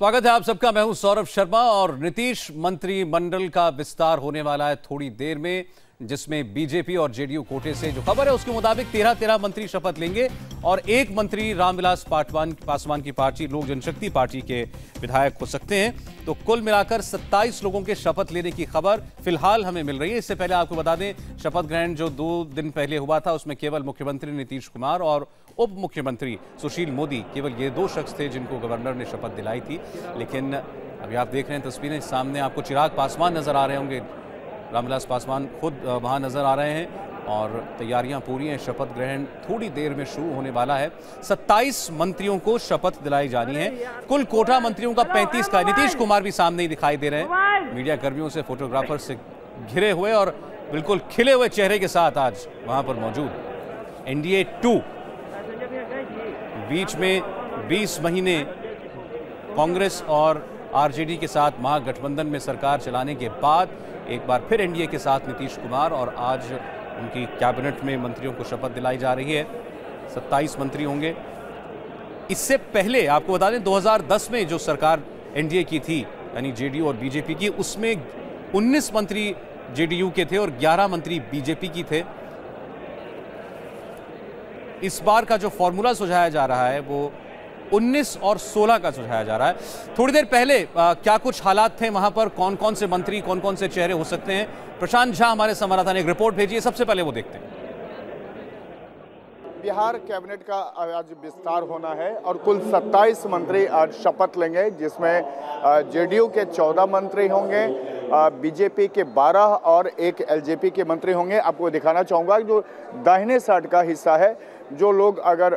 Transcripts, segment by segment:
स्वागत है आप सबका। मैं हूं सौरभ शर्मा और नीतीश मंत्रिमंडल का विस्तार होने वाला है थोड़ी देर में, जिसमें बीजेपी और जेडीयू कोटे से जो खबर है उसके मुताबिक 13 मंत्री शपथ लेंगे और एक मंत्री रामविलास पासवान की पार्टी लोक जनशक्ति पार्टी के विधायक हो सकते हैं। तो कुल मिलाकर 27 लोगों के शपथ लेने की खबर फिलहाल हमें मिल रही है। इससे पहले आपको बता दें, शपथ ग्रहण जो 2 दिन पहले हुआ था उसमें केवल मुख्यमंत्री नीतीश कुमार और उप मुख्यमंत्री सुशील मोदी, केवल ये 2 शख्स थे जिनको गवर्नर ने शपथ दिलाई थी। लेकिन अभी आप देख रहे हैं तस्वीरें सामने, आपको चिराग पासवान नजर आ रहे होंगे। रामविलास पासवान खुद वहां नजर आ रहे हैं और तैयारियां पूरी हैं। शपथ ग्रहण थोड़ी देर में शुरू होने वाला है। 27 मंत्रियों को शपथ दिलाई जानी है। कुल कोटा मंत्रियों का 35 का। नीतीश कुमार भी सामने ही दिखाई दे रहे हैं, मीडिया कर्मियों से, फोटोग्राफर से घिरे हुए और बिल्कुल खिले हुए चेहरे के साथ आज वहां पर मौजूद। एनडीए 2 बीच में 20 महीने कांग्रेस और आरजेडी के साथ महागठबंधन में सरकार चलाने के बाद एक बार फिर एनडीए के साथ नीतीश कुमार और आज उनकी कैबिनेट में मंत्रियों को शपथ दिलाई जा रही है। 27 मंत्री होंगे। इससे पहले आपको बता दें 2010 में जो सरकार एनडीए की थी, यानी जेडीयू और बीजेपी की, उसमें 19 मंत्री जेडीयू के थे और 11 मंत्री बीजेपी की थे। इस बार का जो फॉर्मूला सुझाया जा रहा है वो 19 और 16 का सुझाया जा रहा है। थोड़ी देर पहले क्या कुछ हालात थे वहां पर, कौन कौन से मंत्री, कौन कौन से चेहरे हो सकते हैं, प्रशांत झा हमारे संवाददाता ने एक रिपोर्ट भेजी है। सबसे पहले वो देखते हैं। बिहार कैबिनेट का आज विस्तार होना है और कुल 27 मंत्री आज शपथ लेंगे, जिसमें जेडीयू के 14 मंत्री होंगे, बीजेपी के 12 और एक एलजेपी के मंत्री होंगे। आपको दिखाना चाहूँगा जो दाहिने साइड का हिस्सा है, जो लोग अगर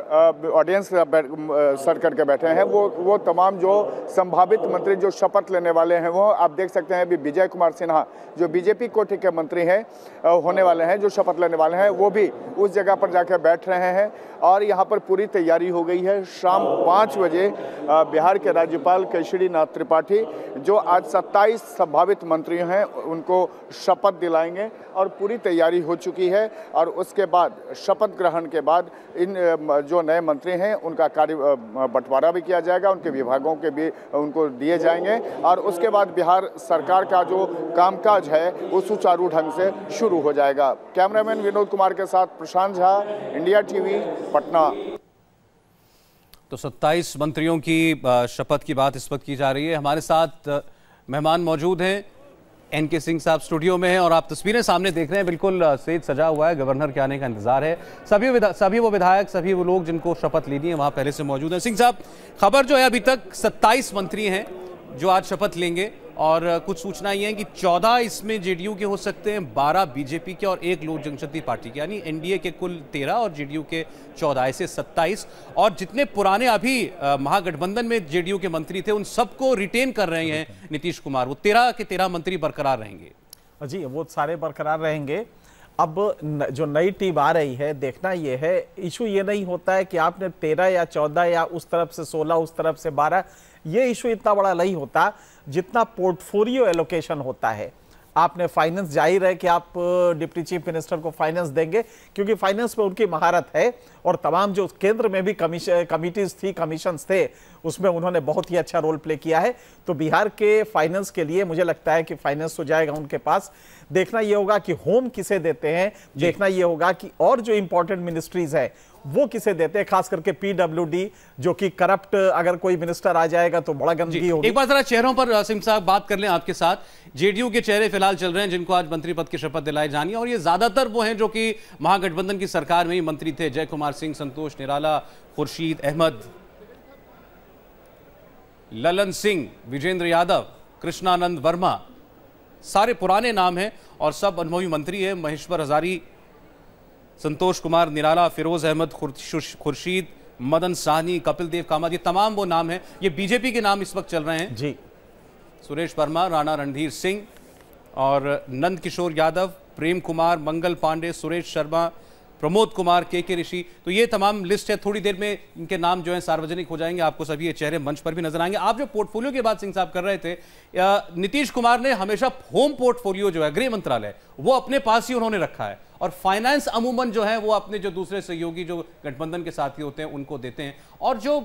ऑडियंस सर करके बैठे हैं वो तमाम जो संभावित मंत्री जो शपथ लेने वाले हैं वो आप देख सकते हैं। अभी विजय कुमार सिन्हा जो बीजेपी कोटे के मंत्री हैं होने वाले हैं, जो शपथ लेने वाले हैं, वो भी उस जगह पर जाकर बैठ रहे हैं और यहाँ पर पूरी तैयारी हो गई है। शाम 5 बजे बिहार के राज्यपाल केशरी नाथ त्रिपाठी जो आज 27 संभावित मंत्री हैं उनको शपथ दिलाएंगे और पूरी तैयारी हो चुकी है। और उसके बाद शपथ ग्रहण के बाद इन जो नए मंत्री हैं उनका कार्य बंटवारा भी किया जाएगा, उनके विभागों के भी उनको दिए जाएंगे और उसके बाद बिहार सरकार का जो कामकाज है वो सुचारू ढंग से शुरू हो जाएगा। कैमरामैन विनोद कुमार के साथ प्रशांत झा, इंडिया टीवी, पटना। तो 27 मंत्रियों की शपथ की बात इस वक्त की जा रही है। हमारे साथ मेहमान मौजूद हैं। एनके सिंह साहब स्टूडियो में हैं और आप तस्वीरें सामने देख रहे हैं। बिल्कुल स्टेज सजा हुआ है, गवर्नर के आने का इंतजार है। सभी वो विधायक, सभी वो लोग जिनको शपथ लेनी है वहां पहले से मौजूद हैं। सिंह साहब, खबर जो है अभी तक 27 मंत्री हैं जो आज शपथ लेंगे और कुछ सूचना ये है कि 14 इसमें जेडीयू के हो सकते हैं, 12 बीजेपी के और 1 लोक जनशक्ति पार्टी के, यानी एनडीए के कुल 13 और जेडीयू के 14, ऐसे 27। और जितने पुराने अभी महागठबंधन में जेडीयू के मंत्री थे उन सबको रिटेन कर रहे हैं नीतीश कुमार। वो 13 के 13 मंत्री बरकरार रहेंगे। जी, वो सारे बरकरार रहेंगे। अब जो नई टीम आ रही है, देखना ये है, इशू ये नहीं होता है कि आपने 13 या 14 या उस तरफ से 16 उस तरफ से 12, ये इशू इतना बड़ा नहीं होता जितना पोर्टफोलियो एलोकेशन होता है। आपने फाइनेंस, जाहिर है कि आप डिप्टी चीफ मिनिस्टर को फाइनेंस देंगे क्योंकि फाइनेंस में उनकी महारत है और तमाम जो केंद्र में भी कमिटीज थी, कमीशंस थे, उसमें उन्होंने बहुत ही अच्छा रोल प्ले किया है। तो बिहार के फाइनेंस के लिए मुझे लगता है कि फाइनेंस हो जाएगा उनके पास। देखना यह होगा कि होम किसे देते हैं, देखना यह होगा कि और जो इंपॉर्टेंट मिनिस्ट्रीज है वो किसे देते हैं, खास करके पीडब्ल्यूडी जो कि करप्ट अगर कोई मिनिस्टर आ जाएगा तो बड़ा गंदगी होगी। एक बार जरा चेहरों पर सिंह साहब बात कर लें आपके साथ। जेडीयू के चेहरे फिलहाल चल रहे हैं जिनको आज मंत्री पद की शपथ दिलाई जानी है और ये ज्यादातर वो हैं जो कि महागठबंधन की सरकार में ही मंत्री थे। जय कुमार सिंह, संतोष निराला, खुर्शीद अहमद, ललन सिंह, विजेंद्र यादव, कृष्णानंद वर्मा, सारे पुराने नाम हैं और सब अनुभवी मंत्री हैं। महेश्वर हजारी, संतोष कुमार निराला, फिरोज अहमद, खुर्शीद, मदन साहनी, कपिल देव कामत, ये तमाम वो नाम हैं। ये बीजेपी के नाम इस वक्त चल रहे हैं जी। सुरेश वर्मा, राणा रणधीर सिंह और नंद किशोर यादव, प्रेम कुमार, मंगल पांडे, सुरेश शर्मा, प्रमोद कुमार, के ऋषि। तो ये तमाम लिस्ट है। थोड़ी देर में इनके नाम जो है सार्वजनिक हो जाएंगे, आपको सभी ये चेहरे मंच पर भी नजर आएंगे। आप जो पोर्टफोलियो की बात सिंह साहब कर रहे थे, नीतीश कुमार ने हमेशा होम पोर्टफोलियो जो है गृह मंत्रालय वो अपने पास ही उन्होंने रखा है और फाइनेंस अमूमन जो है वो अपने जो दूसरे सहयोगी जो गठबंधन के साथी होते हैं उनको देते हैं। और जो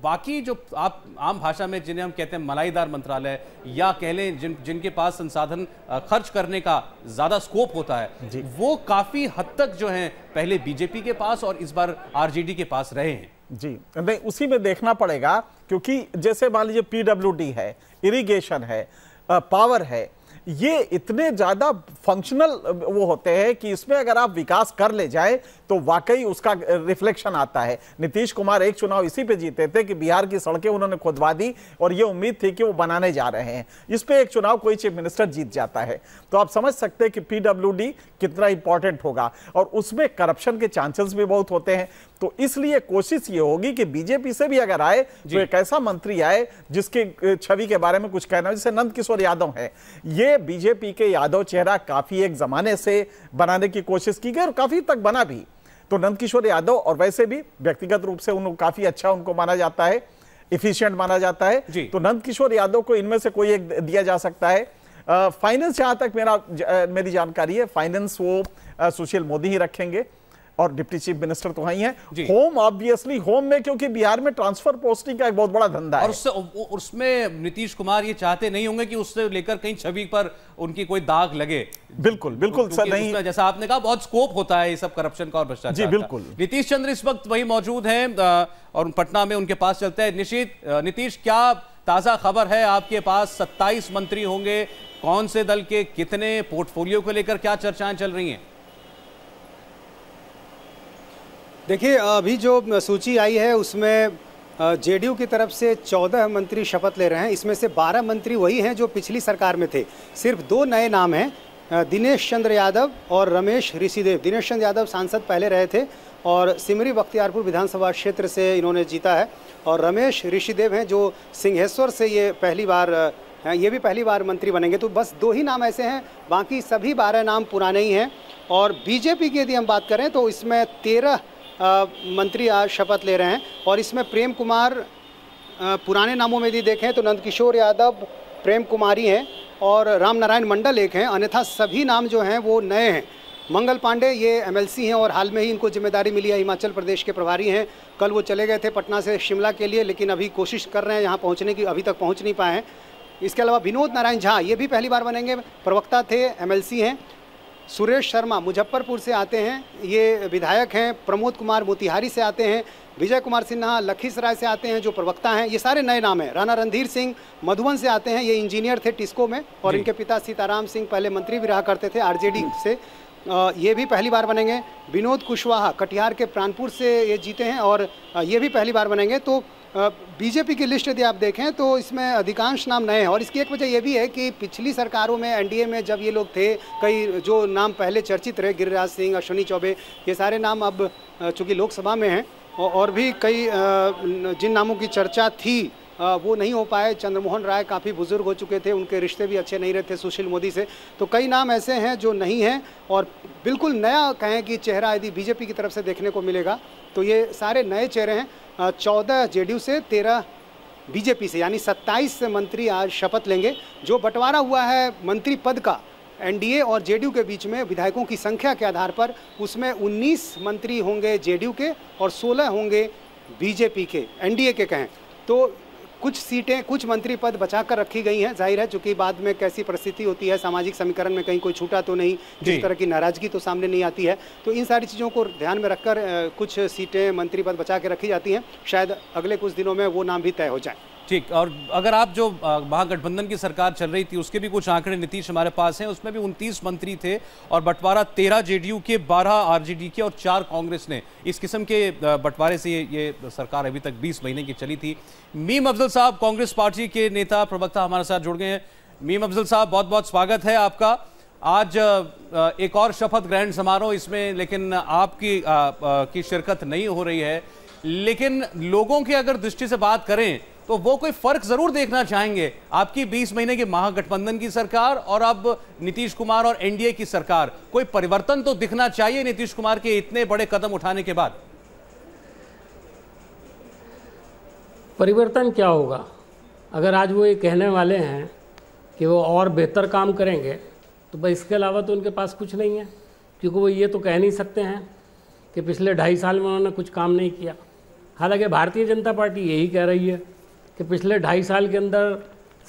बाकी जो आप आम भाषा में जिन्हें हम कहते हैं मलाईदार मंत्रालय या कह लें जिनके पास संसाधन खर्च करने का ज्यादा स्कोप होता है, वो काफी हद तक जो है पहले बीजेपी के पास और इस बार आरजेडी के पास रहे हैं। जी नहीं, उसी में देखना पड़ेगा, क्योंकि जैसे मान लीजिए पीडब्ल्यूडी है, इरिगेशन है, पावर है, ये इतने ज्यादा फंक्शनल वो होते हैं कि इसमें अगर आप विकास कर ले जाए तो वाकई उसका रिफ्लेक्शन आता है। नीतीश कुमार एक चुनाव इसी पे जीते थे कि बिहार की सड़कें उन्होंने खुदवा दी और ये उम्मीद थी कि वो बनाने जा रहे हैं। इस पे एक चुनाव कोई चीफ मिनिस्टर जीत जाता है, तो आप समझ सकते हैं कि पीडब्ल्यूडी कितना इंपॉर्टेंट होगा और उसमें करप्शन के चांसेस भी बहुत होते हैं। तो इसलिए कोशिश ये होगी कि बीजेपी से भी अगर आए तो एक ऐसा मंत्री आए जिसके छवि के बारे में कुछ कहना, जैसे नंद किशोर यादव है, ये बीजेपी के यादव चेहरा काफी एक जमाने से बनाने की कोशिश की गई और काफी तक बना भी। तो नंद किशोर यादव, और वैसे भी व्यक्तिगत रूप से उनको काफी अच्छा उनको माना जाता है, इफिशिएंट माना जाता है, तो नंद किशोर यादव को इनमें से कोई एक दिया जा सकता है। फाइनेंस जहां तक मेरी जानकारी है, फाइनेंस वो सुशील मोदी ही रखेंगे और डिप्टी चीफ मिनिस्टर तो वही हैं। होम ऑब्वियसली, होम में क्योंकि बिहार में ट्रांसफर पोस्टिंग का एक बहुत बड़ा धंधा है और उसमें नीतीश कुमार ये चाहते नहीं होंगे कि उससे लेकर कहीं छवि पर उनकी कोई दाग लगे। बिल्कुल बिल्कुल सर, नहीं, जैसा आपने कहा बहुत स्कोप होता है ये सब करप्शन का और भ्रष्टाचार। जी बिल्कुल। नीतीश चंद्र इस वक्त वही मौजूद हैं और पटना में उनके पास चलते हैं। नीतीश, क्या ताजा खबर है आपके पास? 27 मंत्री होंगे, कौन से दल के कितने, पोर्टफोलियो को लेकर क्या चर्चाएं चल रही हैं? देखिए, अभी जो सूची आई है उसमें जेडीयू की तरफ से 14 मंत्री शपथ ले रहे हैं। इसमें से 12 मंत्री वही हैं जो पिछली सरकार में थे। सिर्फ 2 नए नाम हैं, दिनेश चंद्र यादव और रमेश ऋषिदेव। दिनेश चंद्र यादव सांसद पहले रहे थे और सिमरी बख्तियारपुर विधानसभा क्षेत्र से इन्होंने जीता है, और रमेश ऋषिदेव हैं जो सिंहेश्वर से ये भी पहली बार मंत्री बनेंगे। तो बस 2 ही नाम ऐसे हैं, बाकी सभी 12 नाम पुराने ही हैं। और बीजेपी की यदि हम बात करें तो इसमें 13 मंत्री आज शपथ ले रहे हैं, और इसमें प्रेम कुमार, पुराने नामों में यदि देखें तो नंदकिशोर यादव, प्रेम कुमारी हैं और राम नारायण मंडल एक हैं, अन्यथा सभी नाम जो हैं वो नए हैं। मंगल पांडे ये एमएलसी हैं और हाल में ही इनको जिम्मेदारी मिली है, हिमाचल प्रदेश के प्रभारी हैं। कल वो चले गए थे पटना से शिमला के लिए, लेकिन अभी कोशिश कर रहे हैं यहाँ पहुँचने की, अभी तक पहुँच नहीं पाए हैं। इसके अलावा विनोद नारायण झा, ये भी पहली बार बनेंगे, प्रवक्ता थे, एमएलसी हैं। सुरेश शर्मा मुजफ्फरपुर से आते हैं, ये विधायक हैं। प्रमोद कुमार मोतिहारी से आते हैं। विजय कुमार सिन्हा लखीसराय से आते हैं, जो प्रवक्ता हैं। ये सारे नए नाम हैं। राणा रणधीर सिंह मधुबन से आते हैं, ये इंजीनियर थे टिस्को में, और इनके पिता सीताराम सिंह पहले मंत्री भी रहा करते थे आरजेडी से, ये भी पहली बार बनेंगे। विनोद कुशवाहा कटिहार के प्राणपुर से ये जीते हैं और ये भी पहली बार बनेंगे। तो बीजेपी की लिस्ट यदि आप देखें तो इसमें अधिकांश नाम नए हैं, और इसकी एक वजह यह भी है कि पिछली सरकारों में एनडीए में जब ये लोग थे, कई जो नाम पहले चर्चित रहे, गिरिराज सिंह, अश्विनी चौबे, ये सारे नाम अब चूँकि लोकसभा में हैं, और भी कई जिन नामों की चर्चा थी वो नहीं हो पाए। चंद्रमोहन राय काफ़ी बुजुर्ग हो चुके थे, उनके रिश्ते भी अच्छे नहीं रहते सुशील मोदी से। तो कई नाम ऐसे हैं जो नहीं हैं, और बिल्कुल नया कहें कि चेहरा यदि बीजेपी की तरफ से देखने को मिलेगा तो ये सारे नए चेहरे हैं। 14 जेडीयू से, 13 बीजेपी से, यानी 27 मंत्री आज शपथ लेंगे। जो बंटवारा हुआ है मंत्री पद का एनडीए और जेडीयू के बीच में विधायकों की संख्या के आधार पर, उसमें 19 मंत्री होंगे जेडीयू के और 16 होंगे बीजेपी के, एनडीए के कहें तो। कुछ सीटें, कुछ मंत्री पद बचा कर रखी गई हैं, जाहिर है चूंकि बाद में कैसी परिस्थिति होती है, सामाजिक समीकरण में कहीं कोई छूटा तो नहीं, जिस तरह की नाराजगी तो सामने नहीं आती है। तो इन सारी चीज़ों को ध्यान में रखकर कुछ सीटें, मंत्री पद बचा के रखी जाती हैं। शायद अगले कुछ दिनों में वो नाम भी तय हो जाए। ठीक, और अगर आप जो महागठबंधन की सरकार चल रही थी उसके भी कुछ आंकड़े नीतीश हमारे पास हैं, उसमें भी 29 मंत्री थे और बंटवारा 13 जेडीयू के, 12 आरजेडी के और 4 कांग्रेस ने। इस किस्म के बंटवारे से ये सरकार अभी तक 20 महीने की चली थी। मीम अफजल साहब, कांग्रेस पार्टी के नेता प्रवक्ता, हमारे साथ जुड़ गए हैं। मीम अफजल साहब, बहुत बहुत स्वागत है आपका। आज एक और शपथ ग्रहण समारोह इसमें, लेकिन आपकी शिरकत नहीं हो रही है, लेकिन लोगों की अगर दृष्टि से बात करें तो वो कोई फर्क जरूर देखना चाहेंगे, आपकी 20 महीने की महागठबंधन की सरकार और अब नीतीश कुमार और एनडीए की सरकार। कोई परिवर्तन तो दिखना चाहिए नीतीश कुमार के इतने बड़े कदम उठाने के बाद। परिवर्तन क्या होगा? अगर आज वो ये कहने वाले हैं कि वो और बेहतर काम करेंगे, तो बस इसके अलावा तो उनके पास कुछ नहीं है। क्योंकि वो ये तो कह नहीं सकते हैं कि पिछले 2.5 साल में उन्होंने कुछ काम नहीं किया। हालांकि भारतीय जनता पार्टी यही कह रही है कि पिछले 2.5 साल के अंदर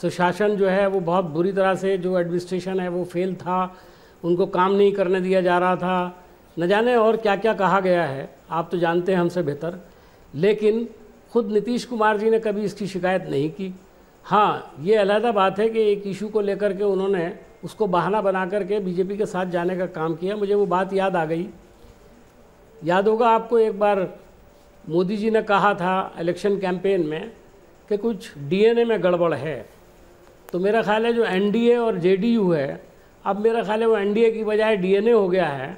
सुशासन जो है वो बहुत बुरी तरह से, जो एडमिनिस्ट्रेशन है वो फेल था, उनको काम नहीं करने दिया जा रहा था, न जाने और क्या क्या कहा गया है, आप तो जानते हैं हमसे बेहतर। लेकिन खुद नीतीश कुमार जी ने कभी इसकी शिकायत नहीं की। हाँ, ये अलहदा बात है कि एक इशू को लेकर के उन्होंने उसको बहाना बना करके बीजेपी के साथ जाने का काम किया। मुझे वो बात याद आ गई, याद होगा आपको, एक बार मोदी जी ने कहा था इलेक्शन कैंपेन में कि कुछ डीएनए में गड़बड़ है। तो मेरा ख्याल है जो एनडीए और जेडीयू है, अब मेरा ख्याल है वो एनडीए की बजाय डीएनए हो गया है,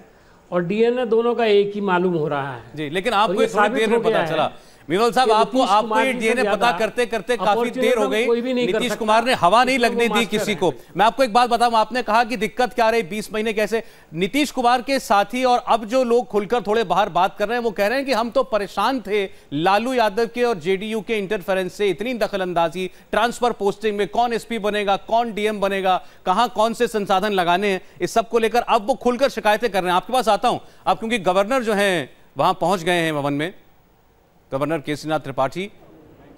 और डीएनए दोनों का एक ही मालूम हो रहा है जी। लेकिन आपको थोड़ी देर में पता चला, मीवल साहब, आपको ये डीएनए पता करते करते काफी देर हो गई। नीतीश कुमार ने हवा नहीं लगने दी किसी को। मैं आपको एक बात बताऊं, आपने कहा कि दिक्कत क्या रही 20 महीने कैसे। नीतीश कुमार के साथी और अब जो लोग खुलकर थोड़े बाहर बात कर रहे हैं वो कह रहे हैं कि हम तो परेशान थे लालू यादव के और जेडीयू के इंटरफेरेंस से, इतनी दखलंदाजी, ट्रांसफर पोस्टिंग में कौन एसपी बनेगा, कौन डीएम बनेगा, कहां कौन से संसाधन लगाने हैं, इस सब को लेकर अब वो खुलकर शिकायतें कर रहे हैं। आपके पास आता हूं अब, क्योंकि गवर्नर जो है वहां पहुंच गए हैं भवन में, गवर्नर केसरीनाथ त्रिपाठी।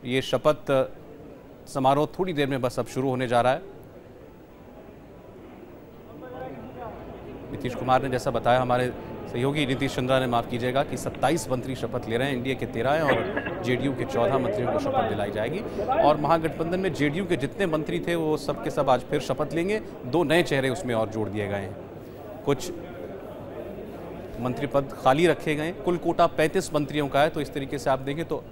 ये शपथ समारोह थोड़ी देर में बस अब शुरू होने जा रहा है। नीतीश कुमार ने जैसा बताया, हमारे सहयोगी नीतीश चंद्रा ने, माफ कीजिएगा, कि 27 मंत्री शपथ ले रहे हैं, एनडीए के 13 हैं और जेडीयू के 14 मंत्रियों को शपथ दिलाई जाएगी। और महागठबंधन में जेडीयू के जितने मंत्री थे वो सब के सब आज फिर शपथ लेंगे। 2 नए चेहरे उसमें और जोड़ दिए गए हैं, कुछ मंत्री पद खाली रखे गए। कुल कोटा 35 मंत्रियों का है, तो इस तरीके से आप देखें तो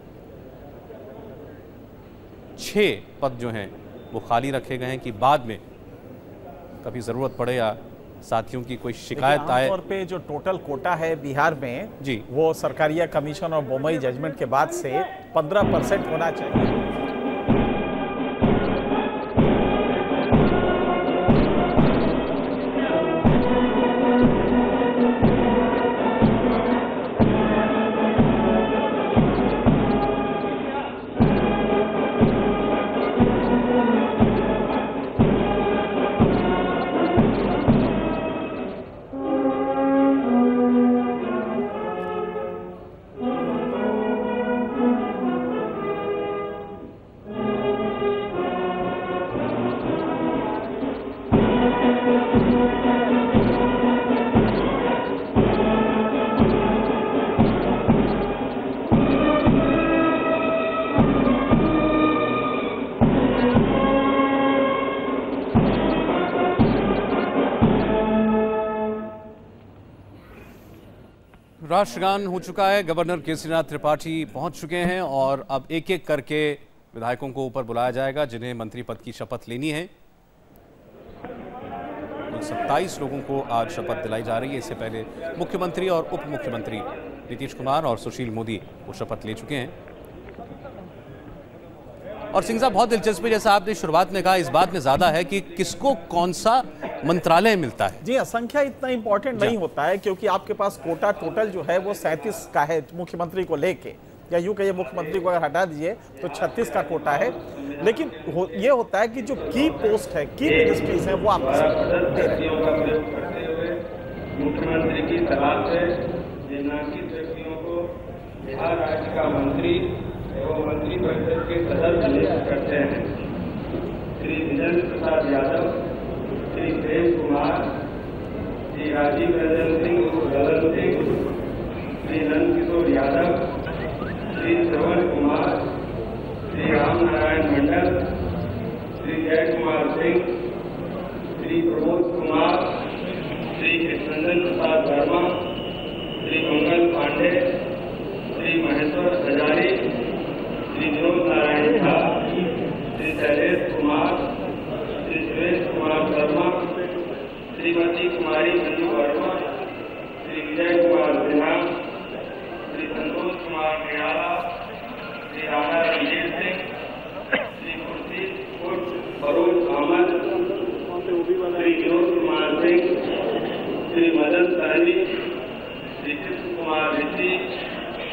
6 पद जो हैं वो खाली रखे गए हैं कि बाद में कभी जरूरत पड़े या साथियों की कोई शिकायत आए। आमतौर पे जो टोटल कोटा है बिहार में जी, वो सरकारिया कमीशन और बोमई जजमेंट के बाद से 15% होना चाहिए। राष्ट्रगान हो चुका है, गवर्नर केसरीनाथ त्रिपाठी पहुंच चुके हैं और अब एक एक करके विधायकों को ऊपर बुलाया जाएगा जिन्हें मंत्री पद की शपथ लेनी है। 27 लोगों को आज शपथ दिलाई जा रही है। इससे पहले मुख्यमंत्री और उप मुख्यमंत्री नीतीश कुमार और सुशील मोदी वो शपथ ले चुके हैं। और सिंह साहब, बहुत दिलचस्प, जैसा आपने शुरुआत में कहा, इस बात में ज्यादा है कि किसको कौन सा मंत्रालय मिलता है। जी, संख्या इतना इंपॉर्टेंट नहीं होता है, क्योंकि आपके पास कोटा टोटल जो है वो 37 का है मुख्यमंत्री को लेके, या यूं कहिए मुख्यमंत्री को अगर हटा दीजिए तो 36 का कोटा है। लेकिन ये होता है कि जो की पोस्ट है, की मिनिस्ट्रीज है, वो आप दे रहे हैं। मुख्यमंत्री की सलाह से नामांकित व्यक्तियों को बिहार राज्य का मंत्री एवं मंत्रिपरिषद के सदस्य नियुक्त करते हैं। श्री विजेंद्र प्रसाद यादव, श्री प्रेम कुमार, श्री राजीव रंजन सिंह गगन सिंह, श्री नंद किशोर यादव, श्री श्रवण कुमार, श्री राम नारायण मंडल, श्री जय कुमार सिंह, श्री प्रमोद कुमार, श्री कृष्णनंदन प्रसाद वर्मा, श्री मंगल पांडे, श्री महेश्वर हजारी, श्री विनोद नारायण झा, श्री शैलेश कुमार, श्री सुरेश कुमार शर्मा, श्रीमती कुमारी मंजू वर्मा, श्री विजय कुमार सिन्हा, श्री संतोष कुमार निराला, श्री राणा रणजीत सिंह, श्री खुर्शीद उर्फ फरूज अहमद, श्री विनोद कुमार सिंह, श्री मदन सहनी, श्री कृष्ण कुमार ऋषि,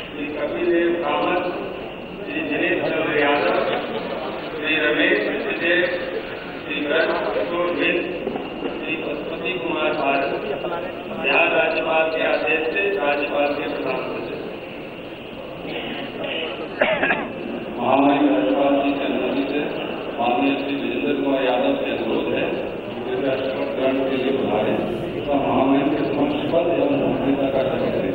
श्री कपिल देव कामत, श्री दिनेश चंद्र यादव, श्री रमेश विजय, श्री ब्रज किशोर बिंद, श्री पशुपति कुमार भारत, बिहार राज्य पद एवं गोपनीयता का शपथ लें।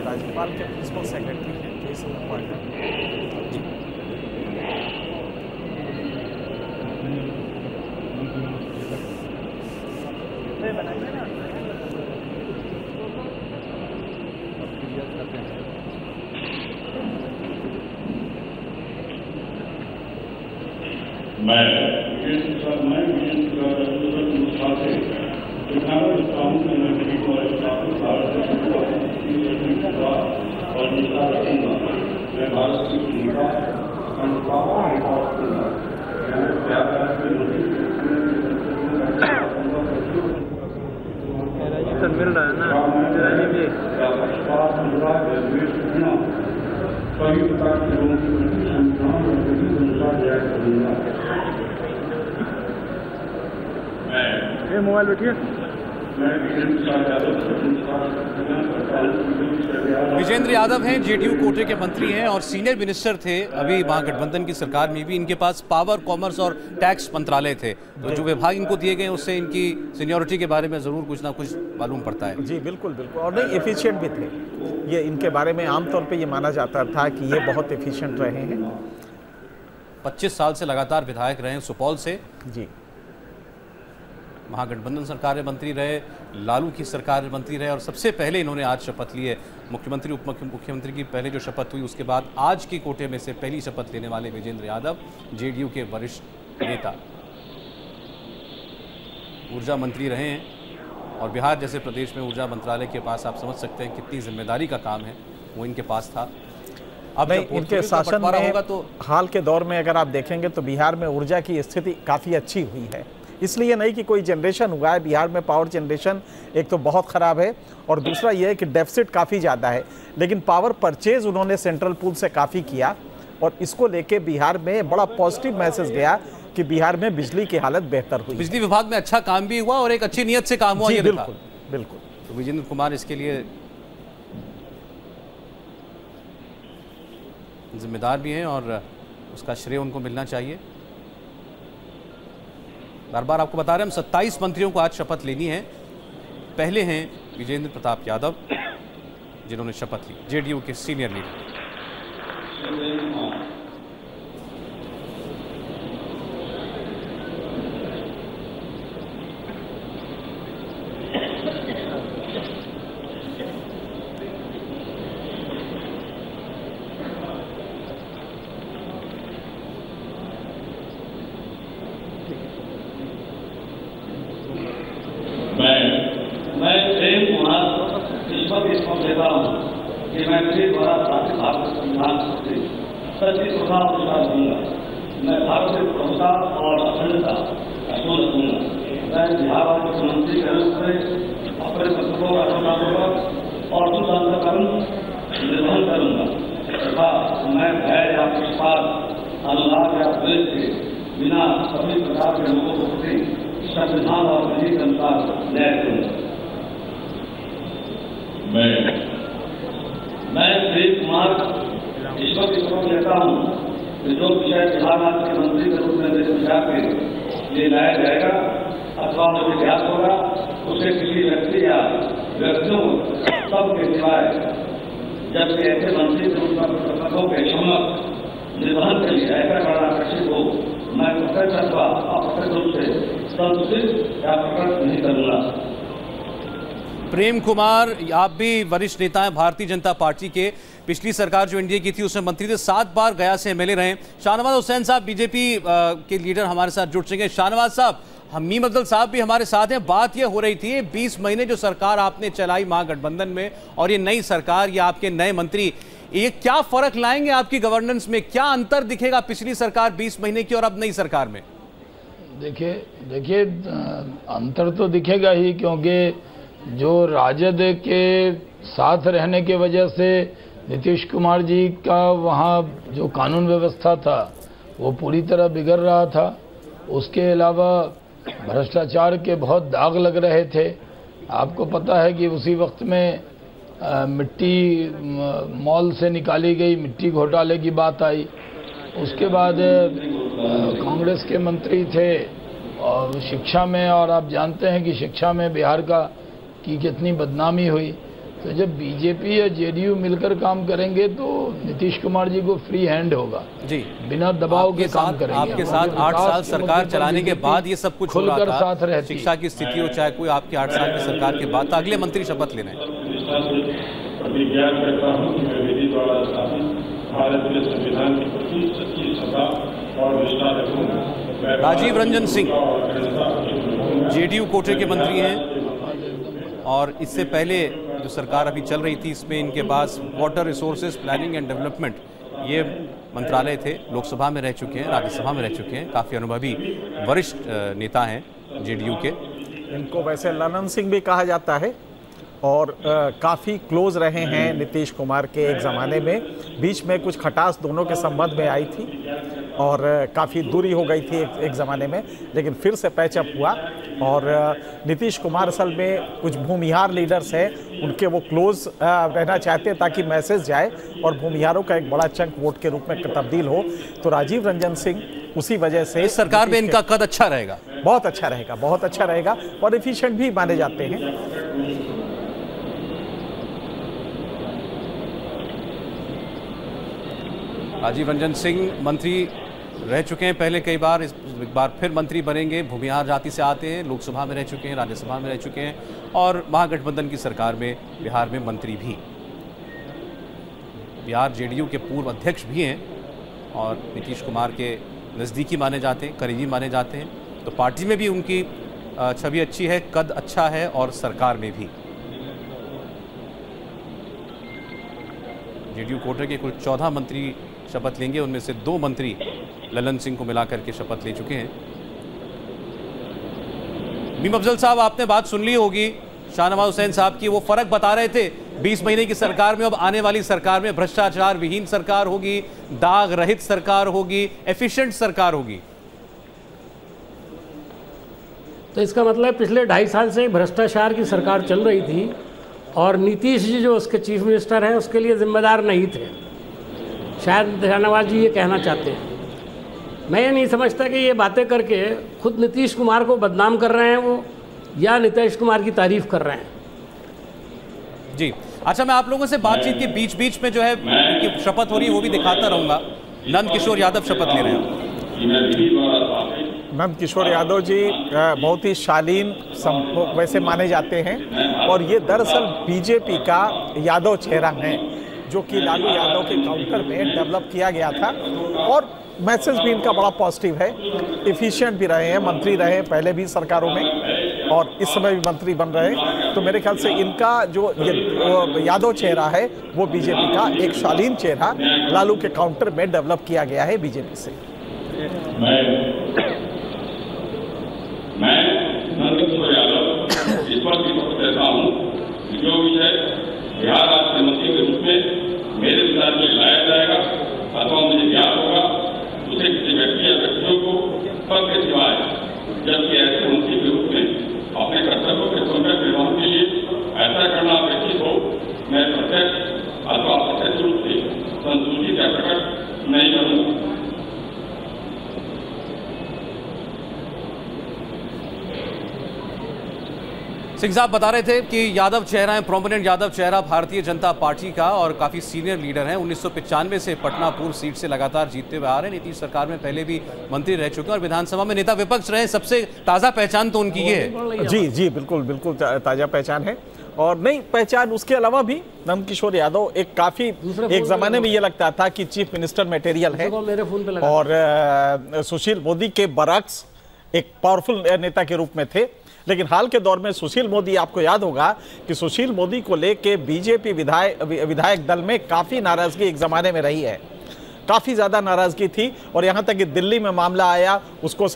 राज्यपाल के प्रिंसिपल सेक्रेटरी हैं जयसिंह पाठक। मैं और निष्ठा रखूंगा। मैं भारत की भूमिका मिल रहा है ना सभी प्रकार के लोगों की संस्थान और विधि अनुसार न्याय करूंगा। ये मोबाइल बैठिए। विजेंद्र यादव हैं, जेडीयू कोटे के मंत्री हैं और सीनियर मिनिस्टर थे अभी महागठबंधन की सरकार में भी। इनके पास पावर, कॉमर्स और टैक्स मंत्रालय थे, तो जो विभाग इनको दिए गए उससे इनकी सीनियरिटी के बारे में जरूर कुछ ना कुछ मालूम पड़ता है। जी बिल्कुल बिल्कुल, और नहीं एफिशिएंट भी थे ये। इनके बारे में आमतौर पे ये माना जाता था कि ये बहुत एफिशिएंट रहे हैं। 25 साल से लगातार विधायक रहे हैं सुपौल से। जी, महागठबंधन सरकार में मंत्री रहे, लालू की सरकार में मंत्री रहे और सबसे पहले इन्होंने आज शपथ ली है। मुख्यमंत्री उप मुख्यमंत्री की पहले जो शपथ हुई उसके बाद आज की कोटे में से पहली शपथ लेने वाले विजेंद्र यादव जेडीयू के वरिष्ठ नेता, ऊर्जा मंत्री रहे हैं और बिहार जैसे प्रदेश में ऊर्जा मंत्रालय के पास आप समझ सकते हैं कितनी जिम्मेदारी का काम है वो इनके पास था। अब इनके शासन में होगा तो हाल के दौर में अगर आप देखेंगे तो बिहार में ऊर्जा की स्थिति काफ़ी अच्छी हुई है। इसलिए नहीं कि कोई जनरेशन हुआ है, बिहार में पावर जनरेशन एक तो बहुत ख़राब है और दूसरा यह है कि डेफिसिट काफ़ी ज़्यादा है, लेकिन पावर परचेज उन्होंने सेंट्रल पूल से काफ़ी किया और इसको लेके बिहार में बड़ा पॉजिटिव मैसेज गया कि बिहार में बिजली की हालत बेहतर हुई। बिजली विभाग में अच्छा काम भी हुआ और एक अच्छी नीयत से काम हुआ। ये बिल्कुल बिल्कुल। तो विजेंद्र कुमार इसके लिए जिम्मेदार भी हैं और उसका श्रेय उनको मिलना चाहिए। बार बार आपको बता रहे हैं हम 27 मंत्रियों को आज शपथ लेनी है। पहले हैं विजेंद्र प्रताप यादव जिन्होंने शपथ ली, जेडीयू के सीनियर लीडर। मैं प्रेम कुमार ईश्वर देता हूँ कि मैं मेरे द्वारा स्थापित भारत संविधान से सच्ची श्रद्धा और विश्वास दूंगा। मैं भारत की प्रभुता और अखंडता असूल रखूंगा। मैं बिहार के मुख्यमंत्री के रूप में अपने कर्तव्यों का श्रद्धापूर्वक और सुशांतकरण निर्वहन करूंगा तथा मैं भय या पक्षपात, अनुराग या द्वेष के बिना सभी प्रकार के लोगों को प्रति संविधान और विधि के अनुसार न्याय करूंगा। मैं प्रेम कुमार ईश्वर की शपथ लेता हूँ कि जो विषय बिहार राज्य के मंत्री के रूप में मेरे विचार के लिए लाया जाएगा अथवा मुझे ज्ञात होगा उसे किसी व्यक्ति या व्यक्तियों सबके सिवाय जबकि ऐसे मंत्री के रूप में कर्तव्यों के सम्मत निर्वहन के लिए ऐसा करना आकर्षित हो मैं प्रत्यक्ष अथवा अप्रत्यक्ष रूप से संतुलित या प्रकट नहीं करूंगा। प्रेम कुमार, आप भी वरिष्ठ नेता हैं भारतीय जनता पार्टी के। पिछली सरकार जो एनडीए की थी उसमें मंत्री थे, 7 बार गया से एमएलए रहे। शाहनवाज हुसैन साहब बीजेपी के लीडर हमारे साथ जुड़ चुके हैं। शाहनवाज साहब, मीम अफजल साहब भी हमारे साथ हैं। बात यह हो रही थी 20 महीने जो सरकार आपने चलाई महागठबंधन में और ये नई सरकार, ये आपके नए मंत्री, ये क्या फर्क लाएंगे आपकी गवर्नेंस में? क्या अंतर दिखेगा पिछली सरकार 20 महीने की और अब नई सरकार में? देखिए अंतर तो दिखेगा ही, क्योंकि जो राजद के साथ रहने की वजह से नीतीश कुमार जी का वहाँ जो कानून व्यवस्था था वो पूरी तरह बिगड़ रहा था। उसके अलावा भ्रष्टाचार के बहुत दाग लग रहे थे। आपको पता है कि उसी वक्त में मिट्टी मॉल से निकाली गई मिट्टी घोटाले की बात आई। उसके बाद कांग्रेस के मंत्री थे और शिक्षा में, और आप जानते हैं कि शिक्षा में बिहार का की कितनी बदनामी हुई। तो जब बीजेपी या जेडीयू मिलकर काम करेंगे तो नीतीश कुमार जी को फ्री हैंड होगा जी, बिना दबाव के काम करेंगे। आपके साथ 8 साल सरकार चलाने के बाद ये सब कुछ हो रहा था, साथ रहती। शिक्षा की स्थिति हो चाहे कोई, आपके 8 साल की सरकार के बाद अगले मंत्री शपथ लेने प्रतिज्ञा करता हूं कि मैं विधि द्वारा स्थापित भारत के संविधान के प्रति सच्ची श्रद्धा और निष्ठा रखूंगा। राजीव रंजन सिंह जेडीयू कोटे के मंत्री हैं और इससे पहले जो सरकार अभी चल रही थी इसमें इनके पास water resources planning and development ये मंत्रालय थे। लोकसभा में रह चुके हैं, राज्यसभा में रह चुके हैं, काफ़ी अनुभवी वरिष्ठ नेता हैं जेडीयू के। इनको वैसे ललन सिंह भी कहा जाता है और काफ़ी क्लोज रहे हैं नीतीश कुमार के। एक ज़माने में बीच में कुछ खटास दोनों के संबंध में आई थी और काफ़ी दूरी हो गई थी एक ज़माने में, लेकिन फिर से पैचअप हुआ। और नीतीश कुमार असल में कुछ भूमिहार लीडर्स हैं, उनके वो क्लोज रहना चाहते हैं ताकि मैसेज जाए और भूमिहारों का एक बड़ा चंक वोट के रूप में तब्दील हो। तो राजीव रंजन सिंह उसी वजह से इस सरकार में इनका कद अच्छा रहेगा, बहुत अच्छा रहेगा, बहुत अच्छा रहेगा और एफिशिएंट भी माने जाते हैं। राजीव रंजन सिंह मंत्री रह चुके हैं पहले कई बार, इस बार फिर मंत्री बनेंगे। भूमिहार जाति से आते हैं, लोकसभा में रह चुके हैं, राज्यसभा में रह चुके हैं और महागठबंधन की सरकार में बिहार में मंत्री भी। बिहार जेडीयू के पूर्व अध्यक्ष भी हैं और नीतीश कुमार के नज़दीकी माने जाते हैं, करीबी माने जाते हैं। तो पार्टी में भी उनकी छवि अच्छी है, कद अच्छा है और सरकार में भी। जेडीयू कोटे के कुल 14 मंत्री शपथ लेंगे, उनमें से 2 मंत्री ललन सिंह को मिलाकर के शपथ ले चुके हैं। मीम अफजल साहब, आपने बात सुन ली होगी शाहनवाज हुसैन साहब की, वो फर्क बता रहे थे 20 महीने की सरकार में अब आने वाली सरकार में भ्रष्टाचार विहीन सरकार होगी, दाग रहित सरकार होगी, एफिशिएंट सरकार होगी। तो इसका मतलब पिछले 2.5 साल से भ्रष्टाचार की सरकार चल रही थी और नीतीश जी जो उसके चीफ मिनिस्टर हैं उसके लिए जिम्मेदार नहीं थे। शायद शाहनवाज जी ये कहना चाहते हैं। मैं ये नहीं समझता कि ये बातें करके खुद नीतीश कुमार को बदनाम कर रहे हैं वो, या नीतीश कुमार की तारीफ कर रहे हैं। जी अच्छा, मैं आप लोगों से बातचीत के बीच बीच में जो है कि शपथ हो रही है वो भी दिखाता रहूंगा। नंद किशोर यादव शपथ ले रहे हैं। नंद किशोर यादव जी बहुत ही शालीन वैसे माने जाते हैं और ये दरअसल बीजेपी का यादव चेहरा है जो कि लालू यादव के काउंटर में डेवलप किया गया था और मैसेज भी इनका बड़ा पॉजिटिव है। एफिशिएंट भी रहे हैं, मंत्री रहे पहले भी सरकारों में और इस समय भी मंत्री बन रहे हैं। तो मेरे ख्याल से इनका जो यादव चेहरा है वो बीजेपी का एक शालीन चेहरा लालू के काउंटर में डेवलप किया गया है बीजेपी से। मैं नंद किशोर यादव इस बात की शपथ लेता हूँ कि जो विषय बिहार राज्य मंत्री के रूप में मेरे विचार में लाया जाएगा अथवा मुझे ज्ञात होगा उसे किसी व्यक्ति या व्यक्तियों को पद के सिवाय जबकि ऐसे मंत्री के रूप में अपने कर्तव्यों के सम्यक निर्वहन के लिए ऐसा करना अपेक्षित हो, मैं प्रत्यक्ष अथवा अप्रत्यक्ष रूप से संतुष्टि का प्रकट नहीं करूँगा। सिंह साहब बता रहे थे कि यादव चेहरा है, प्रोमिनेंट यादव चेहरा भारतीय जनता पार्टी का और काफ़ी सीनियर लीडर हैं। 1995 से पटना पूर्व सीट से लगातार जीतते हुए आ रहे हैं। नीतीश सरकार में पहले भी मंत्री रह चुके हैं और विधानसभा में नेता विपक्ष रहे। सबसे ताज़ा पहचान तो उनकी ये है। जी जी बिल्कुल बिल्कुल ताज़ा पहचान है और नई पहचान उसके अलावा भी नंद किशोर यादव एक काफ़ी एक ज़माने में ये लगता था कि चीफ मिनिस्टर मटेरियल है और सुशील मोदी के बरक्स एक पावरफुल नेता के रूप में थे। लेकिन हाल के दौर में सुशील मोदी, आपको याद होगा कि सुशील मोदी को लेके बीजेपी विधायक दल में काफ़ी नाराज़गी एक ज़माने में रही है, काफ़ी ज़्यादा नाराज़गी थी और यहाँ तक कि दिल्ली में मामला आया, उसको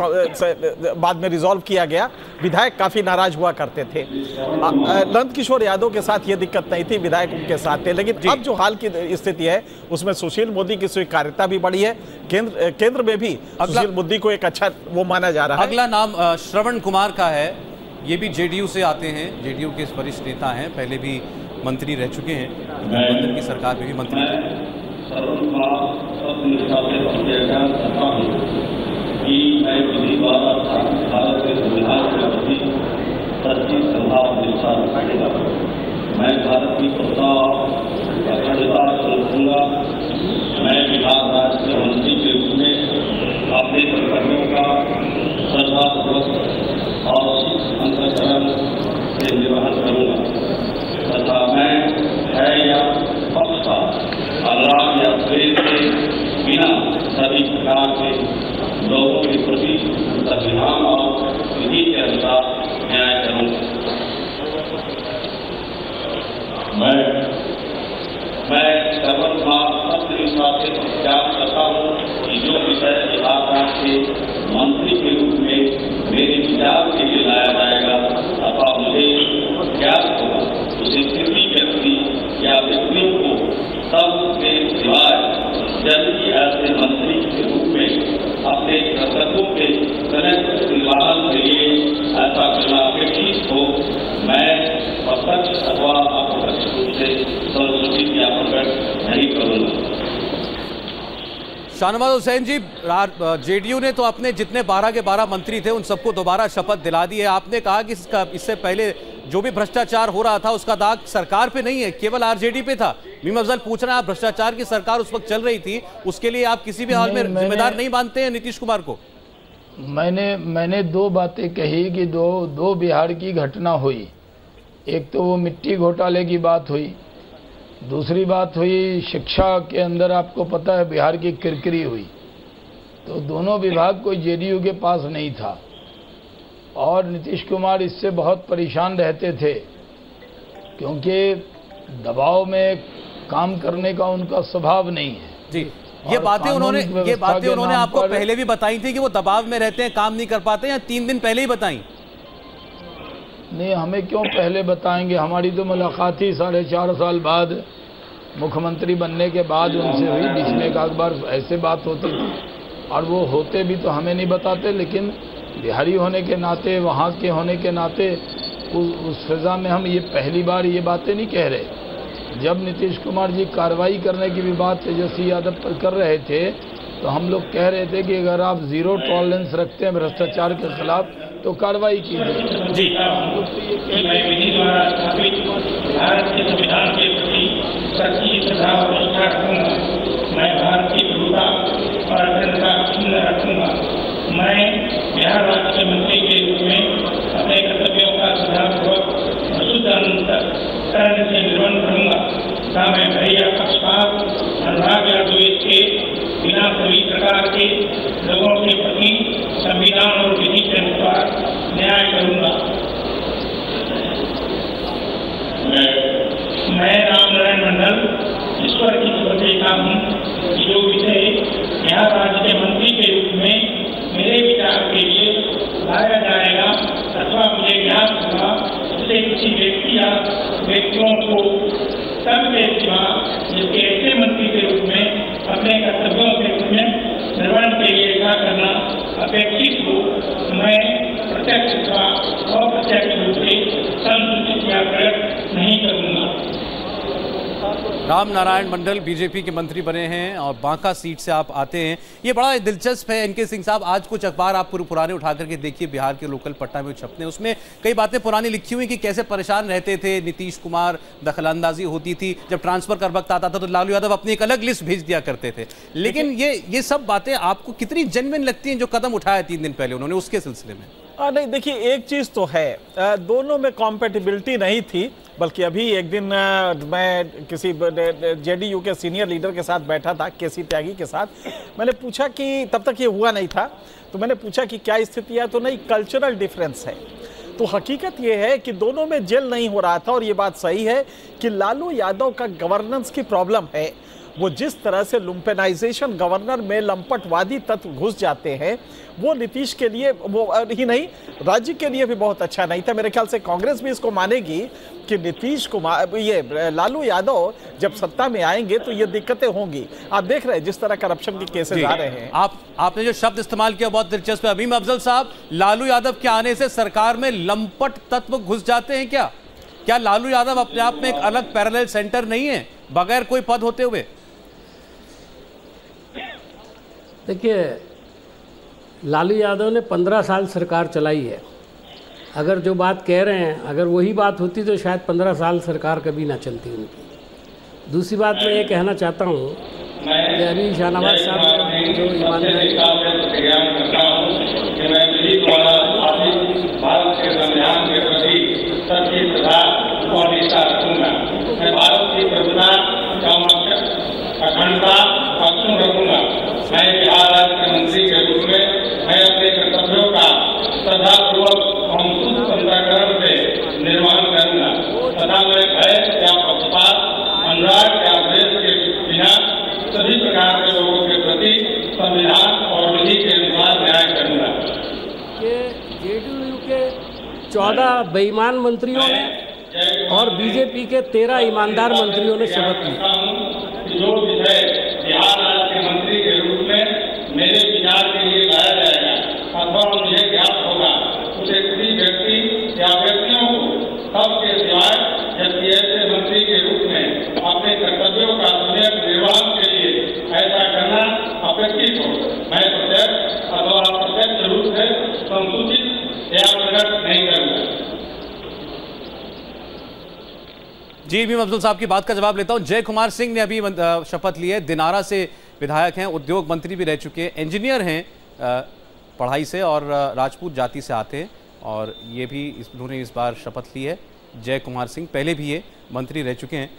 बाद में रिजॉल्व किया गया। विधायक काफ़ी नाराज़ हुआ करते थे। नंद किशोर यादव के साथ ये दिक्कत नहीं थी, विधायक उनके साथ थे। लेकिन अब जो हाल की स्थिति है उसमें सुशील मोदी की स्वीकार्यता भी बढ़ी है। केंद्र में भी सुशील मोदी को एक अच्छा वो माना जा रहा है। अगला नाम श्रवण कुमार का है। ये भी जेडीयू से आते हैं, जेडीयू के वरिष्ठ नेता हैं, पहले भी मंत्री रह चुके हैं, गठबंधन की सरकार में भी मंत्री थे। कि मैं विधि द्वारा भारत के संविधान के प्रति सच्ची श्रद्धा भाव के साथ रहेगा। मैं भारत की एकता और अखंडता को रखूंगा। मैं बिहार राज्य के मंत्री के रूप में अपने कर्तव्यों का श्रद्धापूर्वक और अंतःकरण से निर्वहन करूंगा तथा मैं है या पक्ष का अलाभ या द्वेष के बिना सभी प्रकार के लोगों के प्रति संविधान और विधि के अनुसार न्याय करूंगा। मैं सर्वथा सत्य निष्ठा से प्रत्याग करता हूँ कि जो विषय बिहार राज्य के मंत्री के रूप में मेरे विचार के लिए लाया जाएगा अथवा मुझे ज्ञात होगा उसे किसी व्यक्ति या व्यक्तियों को सबके सिवाय यदि ऐसे मंत्री के रूप में अपने कर्तव्यों के कनेक्ट निर्वाहन के लिए ऐसा करना अपेक्षित हो, मैं प्रत्यक्ष अथवा अप्रत्यक्ष रूप से संसूचित या प्रकट नहीं करूंगा। शाहनवाज हुसैन जी, जेडीयू ने तो अपने जितने 12 के 12 मंत्री थे उन सबको दोबारा शपथ दिला दी है। आपने कहा कि इससे पहले जो भी भ्रष्टाचार हो रहा था उसका दाग सरकार पे नहीं है, केवल आरजेडी पे था। मीम अफजल पूछ रहे हैं, आप भ्रष्टाचार की सरकार उस वक्त चल रही थी, उसके लिए आप किसी भी हाल में जिम्मेदार नहीं मानते हैं नीतीश कुमार को? मैंने दो बातें कही कि दो बिहार की घटना हुई। एक तो वो मिट्टी घोटाले की बात हुई, दूसरी बात हुई शिक्षा के अंदर आपको पता है बिहार की किरकिरी हुई। तो दोनों विभाग कोई जेडीयू के पास नहीं था और नीतीश कुमार इससे बहुत परेशान रहते थे क्योंकि दबाव में काम करने का उनका स्वभाव नहीं है। जी, ये बातें उन्होंने आपको पहले भी बताई थी कि वो दबाव में रहते हैं, काम नहीं कर पाते, या 3 दिन पहले ही बताई? नहीं, हमें क्यों पहले बताएंगे, हमारी तो मुलाकात ही 4.5 साल बाद मुख्यमंत्री बनने के बाद उनसे हुई। बीच में एक बार ऐसे बात होती थी और वो होते भी तो हमें नहीं बताते, लेकिन बिहारी होने के नाते, वहाँ के होने के नाते उस फिजा में हम ये पहली बार ये बातें नहीं कह रहे। जब नीतीश कुमार जी कार्रवाई करने की भी बात तेजस्वी यादव पर कर रहे थे तो हम लोग कह रहे थे कि अगर आप 0 टॉलरेंस रखते हैं भ्रष्टाचार के खिलाफ तो कार्रवाई कीजिए। जी, मैं विधि द्वारा स्थापित भारत के संविधान के प्रति सच्ची श्रद्धा और निष्ठा रखूंगा। मैं भारत की प्रभुता और अखंडता अक्षुण्ण रखूंगा। मैं बिहार राज्य के मंत्री के रूप में अपने कर्तव्यों का श्रद्धापूर्वक और शुद्ध अंतःकरण से निर्वहन करूंगा तथा मैं भय या पक्षपात, अनुराग या द्वेष के बिना सभी प्रकार के लोगों के प्रति संविधान और विधि के अनुसार न्याय करूंगा। मैं रामनारायण मंडल ईश्वर की शपथ लेता हूँ कि जो विषय बिहार राज्य के मंत्री के रूप में मेरे विचार के लिए लाया जाएगा अथवा मुझे ज्ञात होगा उसे किसी व्यक्ति या व्यक्तियों को सबके सिवा जिसके ऐसे मंत्री के रूप में अपने कर्तव्यों के रूप में निर्वहन के लिए क्या करना अपेक्षित हो, मैं प्रत्यक्ष अथवा अप्रत्यक्ष रूप से संसूचित या प्रकट नहीं करूंगा। राम नारायण मंडल बीजेपी के मंत्री बने हैं और बांका सीट से आप आते हैं। ये बड़ा दिलचस्प है एनके सिंह साहब, आज कुछ अखबार आप पुराने उठा करके देखिए, बिहार के लोकल पट्टा में छपते हैं, उसमें कई बातें पुरानी लिखी हुई कि कैसे परेशान रहते थे नीतीश कुमार, दखलंदाजी होती थी, जब ट्रांसफर कर वक्त आता था तो लालू यादव अपनी एक अलग लिस्ट भेज दिया करते थे। लेकिन ये सब बातें आपको कितनी जेन्युइन लगती हैं जो कदम उठाया 3 दिन पहले उन्होंने उसके सिलसिले में? नहीं, देखिए एक चीज़ तो है, दोनों में कॉम्पेटिबिलिटी नहीं थी। बल्कि अभी एक दिन मैं किसी जेडीयू के सीनियर लीडर के साथ बैठा था, केसी त्यागी के साथ। मैंने पूछा कि तब तक ये हुआ नहीं था, तो मैंने पूछा कि क्या स्थिति है, तो नहीं, कल्चरल डिफरेंस है। तो हकीकत ये है कि दोनों में जेल नहीं हो रहा था और ये बात सही है कि लालू यादव का गवर्नेंस की प्रॉब्लम है। वो जिस तरह से लुम्पेनाइजेशन गवर्नर में लंपटवादी तत्व घुस जाते हैं, वो नीतीश के लिए वो ही नहीं, राज्य के लिए भी बहुत अच्छा नहीं था। मेरे ख्याल से कांग्रेस भी इसको मानेगी कि नीतीश कुमार, ये लालू यादव जब सत्ता में आएंगे तो ये दिक्कतें होंगी। आप देख रहे हैं जिस तरह करप्शन के केसेस आ रहे हैं। आपने जो शब्द इस्तेमाल किया बहुत दिलचस्प है। मीम अफजल साहब, लालू यादव के आने से सरकार में लंपट तत्व घुस जाते हैं क्या? क्या लालू यादव अपने आप में एक अलग पैरेलल सेंटर नहीं है बगैर कोई पद होते हुए? देखिए, लालू यादव ने 15 साल सरकार चलाई है अगर जो बात कह रहे हैं अगर वही बात होती तो शायद 15 साल सरकार कभी ना चलती उनकी। दूसरी बात मैं ये कहना चाहता हूँ कि अभी शाहनवाज साहब जो ईमानदारी भारत के संविधान के प्रति सच्ची श्रद्धा और निष्ठा रखूंगा। मैं भारत की प्रभुता अखंडता अक्षुण्ण रखूंगा। मैं बिहार राज्य के मंत्री के रूप में मैं अपने कर्तव्यों का श्रद्धापूर्वक और शुद्ध अंतःकरण से निर्वहन करूंगा तथा मैं भय या पक्षपात अनुराग या द्वेष के बिना सभी प्रकार के लोगों के प्रति संविधान और विधि के अनुसार न्याय करूंगा। जेडीयू के 14 बेईमान मंत्रियों ने और बीजेपी के 13 ईमानदार मंत्रियों ने शपथ ली। जो विषय बिहार राज्य के मंत्री के रूप में मेरे विचार के लिए लाया जाएगा अथवा मुझे ज्ञात होगा उसे किसी व्यक्ति या व्यक्तियों को सबके सिवाय जबकि ऐसे मंत्री के रूप में अपने कर्तव्यों का सम्यक निर्वहन के लिए ऐसा करना अपेक्षित हो मैं प्रत्यक्ष अथवा अप्रत्यक्ष रूप से संसूचित या प्रकट नहीं करूंगा। जी मीम अफजल साहब की बात का जवाब लेता हूं। जय कुमार सिंह ने अभी शपथ ली है, दिनारा से विधायक हैं, उद्योग मंत्री भी रह चुके हैं, इंजीनियर हैं पढ़ाई से और राजपूत जाति से आते हैं और ये भी इन्होंने इस बार शपथ ली है। जय कुमार सिंह पहले भी ये मंत्री रह चुके हैं।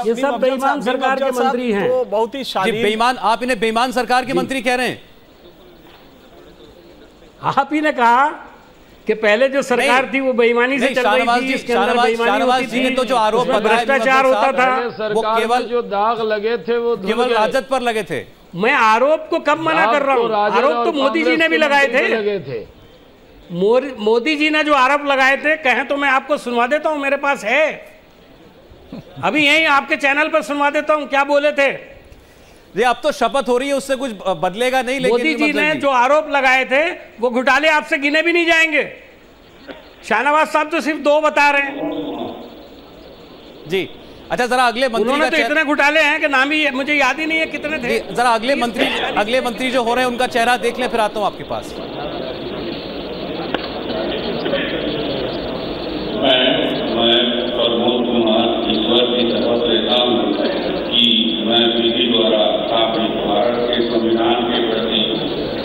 ये सब बेईमान सरकार के मंत्री हैं। तो बहुत ही शालीन बेईमान, आप इन्हें बेईमान सरकार के मंत्री कह रहे हैं? आप ही ने कहा कि पहले जो सरकार थी वो बेईमानी से चल रही थी, इसके अंदर बेईमानी होती थी, तो जो आरोप भ्रष्टाचार होता था वो केवल जो दाग लगे थे वो केवल राजद पर लगे थे। मैं आरोप को कब मना कर रहा हूँ, आरोप तो मोदी जी ने भी लगाए थे। मोदी जी ने जो आरोप लगाए थे कहें तो मैं आपको सुनवा देता हूँ, मेरे पास है अभी यही आपके चैनल पर सुनवा देता हूँ क्या बोले थे। ये अब तो शपथ हो रही है, उससे कुछ बदलेगा नहीं। लेकिन मोदी जी ने जो आरोप लगाए थे वो घोटाले आपसे गिने भी नहीं जाएंगे। शाहनवाज साहब तो सिर्फ 2 बता रहे हैं जी। अच्छा जरा अगले मंत्री उन्होंने तो इतने घोटाले हैं कि नाम ही मुझे याद ही नहीं है कितने थे। जरा अगले मंत्री जो हो रहे हैं उनका चेहरा देख लें, फिर आता हूं आपके पास। मैं प्रमोद कुमार ईश्वर की शपथ लेता हूँ कि मैं विधि द्वारा स्थापित भारत के संविधान के प्रति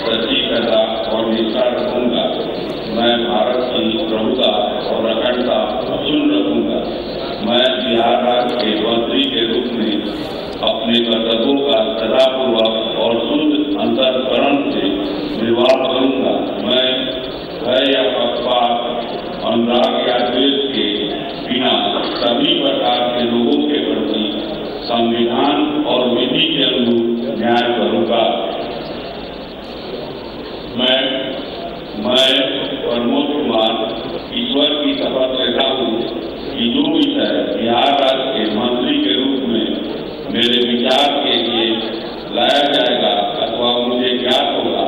सच्ची श्रद्धा और निष्ठा रखूंगा। मैं भारत की प्रभुता और अखंडता अक्षुण्ण रखूंगा। मैं बिहार राज्य के मंत्री के रूप में अपने कर्तव्यों का श्रद्धापूर्वक और शुद्ध अंतःकरण से निर्वाह करूंगा। मैं भय या पक्षपात अनुराग या द्वेष के बिना सभी प्रकार के लोगों के प्रति संविधान और विधि के अनुरूप न्याय करूंगा। मैं प्रमोद कुमार ईश्वर की शपथ लेता हूँ कि जो विषय बिहार राज्य के मंत्री के रूप में मेरे विचार के लिए लाया जाएगा अथवा मुझे ज्ञात होगा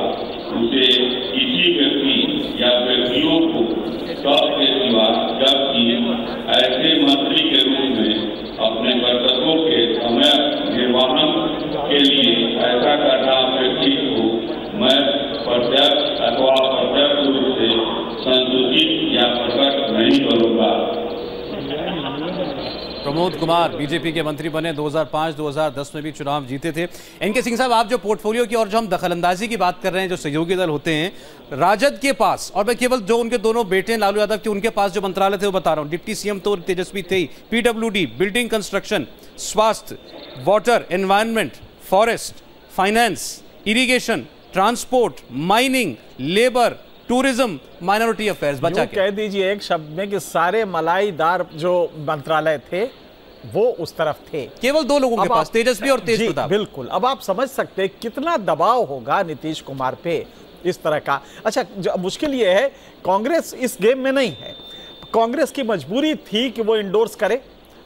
उसे किसी व्यक्ति या व्यक्तियों को सबके सिवा जबकि ऐसे मंत्री के रूप में अपने कर्तव्यों के समय निर्वहन के लिए ऐसा करना अपेक्षित हो मैं प्रत्यक्ष अथवा अप्रत्यक्ष रूप से संसूचित या प्रकट नहीं करूंगा। प्रमोद कुमार बीजेपी के मंत्री बने, 2005-2010 में भी चुनाव जीते थे। एनके सिंह साहब, आप जो पोर्टफोलियो की और जो हम दखलंदाजी की बात कर रहे हैं, जो सहयोगी दल होते हैं राजद के पास, और मैं केवल जो उनके दोनों बेटे लालू यादव के उनके पास जो मंत्रालय थे वो बता रहा हूं। डिप्टी सीएम तो तेजस्वी थे ही, पीडब्ल्यूडी, बिल्डिंग कंस्ट्रक्शन, स्वास्थ्य, water, environment, forest, finance, irrigation, transport, mining, labour, tourism, minority affairs. बचा के कह दीजिए एक शब्द में कि सारे मलाईदार जो मंत्रालय थे वो उस तरफ थे, केवल 2 लोगों के पास, तेजस्वी और तेज प्रताप। बिल्कुल, अब आप समझ सकते हैं कितना दबाव होगा नीतीश कुमार पे इस तरह का। अच्छा, मुश्किल ये है कांग्रेस इस गेम में नहीं है। कांग्रेस की मजबूरी थी कि वो इंडोर्स करे।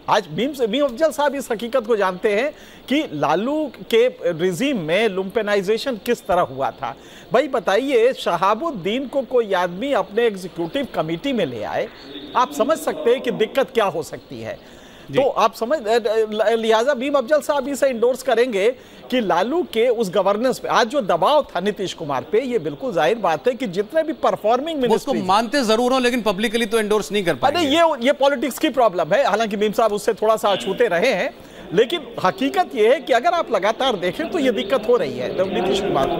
आज मीम अफजल साहब इस हकीकत को जानते हैं कि लालू के रिजीम में लुम्पेनाइजेशन किस तरह हुआ था। भाई बताइए, शहाबुद्दीन को कोई आदमी अपने एग्जीक्यूटिव कमेटी में ले आए, आप समझ सकते हैं कि दिक्कत क्या हो सकती है। तो आप समझ लिहाजा भीम अफजल साहब इसे इंडोर्स करेंगे कि लालू के उस गवर्नेंस पे आज जो दबाव था नीतीश कुमार पे, ये बिल्कुल जाहिर बात है कि जितने भी परफॉर्मिंग मिनिस्ट्री उसको मानते जरूर हो लेकिन पब्लिकली तो एंडोर्स नहीं कर पाएंगे। ये पॉलिटिक्स की प्रॉब्लम है। हालांकि भीम साहब उससे थोड़ा सा अछूते रहे हैं, लेकिन हकीकत यह है कि अगर आप लगातार देखें तो ये दिक्कत हो रही है नीतीश कुमार को।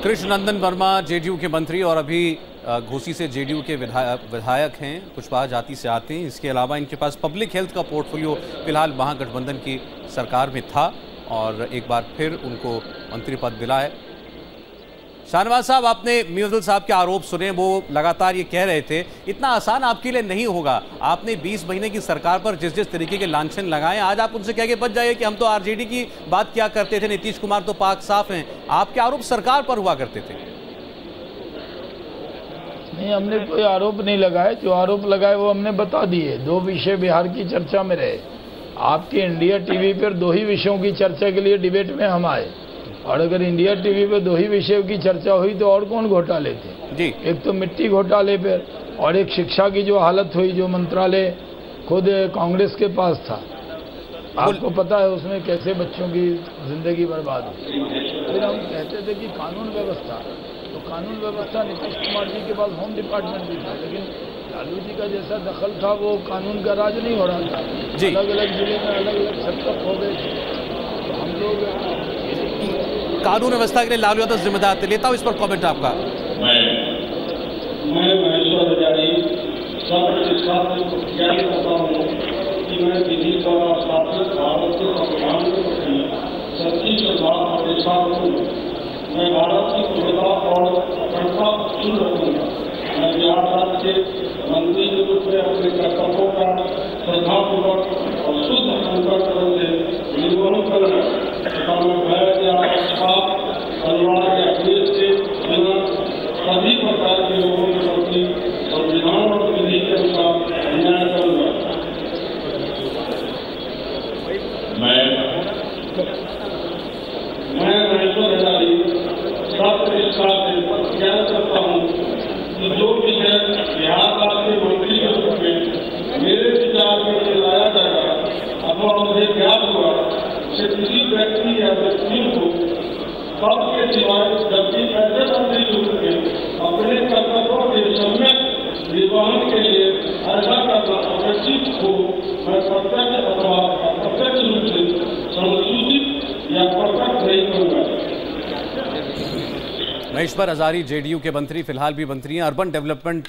कृष्ण नंदन वर्मा जेडीयू के मंत्री और अभी घोसी से जेडीयू के विधायक हैं, कुशवाहा जाति से आते हैं। इसके अलावा इनके पास पब्लिक हेल्थ का पोर्टफोलियो फिलहाल महागठबंधन की सरकार में था और एक बार फिर उनको मंत्री पद मिला है। शाहनवाज साहब, आपने भीम अफजल साहब के आरोप सुने, वो लगातार ये कह रहे थे इतना आसान आपके लिए नहीं होगा। आपने 20 महीने की सरकार पर जिस जिस तरीके के लांछन लगाए, आज आप उनसे कह के बच जाइए कि हम तो आरजेडी की बात क्या करते थे, नीतीश कुमार तो पाक साफ हैं। आपके आरोप सरकार पर हुआ करते थे। नहीं, हमने कोई आरोप नहीं लगाए। जो आरोप लगाए वो हमने बता दिए। 2 विषय बिहार की चर्चा में रहे। आपके इंडिया टीवी पर 2 ही विषयों की चर्चा के लिए डिबेट में हम आए, और अगर इंडिया टीवी पे 2 ही विषयों की चर्चा हुई तो और कौन घोटाले थे जी। एक तो मिट्टी घोटाले पर, और एक शिक्षा की जो हालत हुई, जो मंत्रालय खुद कांग्रेस के पास था, आपको पता है उसमें कैसे बच्चों की जिंदगी बर्बाद हुई। फिर हम कहते थे कि कानून व्यवस्था, तो कानून व्यवस्था नीतीश कुमार जी के पास होम डिपार्टमेंट भी था, लेकिन लालू जी का जैसा दखल था वो कानून का राज नहीं हो रहा था। अलग अलग जिले में अलग अलग सेटअप हो गए थे। तो हम लोग कानून व्यवस्था के लिए लालू यादव जिम्मेदार थे। लेता हूं इस पर कमेंट आपका। मैं महेश्वर हजारी सब प्रतिष्ठान को प्रतिज्ञा करता हूँ कि मैं विधि द्वारा स्थापित भारत के संविधान के प्रति सच्ची श्रद्धा प्रतिष्ठा करूँगा। मैं भारत की पूर्णता और अखंडता सुन रखूँगा। मैं बिहार राज्य के मंत्री के रूप में अपने कर्तव्यों का श्रद्धापूर्वक और शुद्ध अंतःकरण से निर्वहन करूँगा तथा मैं भय या परिवार या देश के बिना सभी प्रकार के लोगों के प्रति संविधान और विधि के अनुसार न्याय करूँगा। मैं महेश्वर हजारी सत्य से प्रतिज्ञा करता हूँ कि जो विषय बिहार राज्य के मंत्री के रूप में मेरे विचार में लाया जाएगा अथवा मुझे ज्ञात हुआ से किसी व्यक्ति या व्यक्तियों को पद के सिवाय जबकि ऐसे मंत्री रूप में अपने कर्तव्यों के सम्यक निर्वहन के लिए ऐसा करना अपेक्षित हो, मैं प्रत्यक्ष अथवा अप्रत्यक्ष रूप से संसूचित या प्रकट नहीं करूँगा। महेश्वर हजारी जेडीयू के मंत्री, फिलहाल भी मंत्री हैं। अर्बन डेवलपमेंट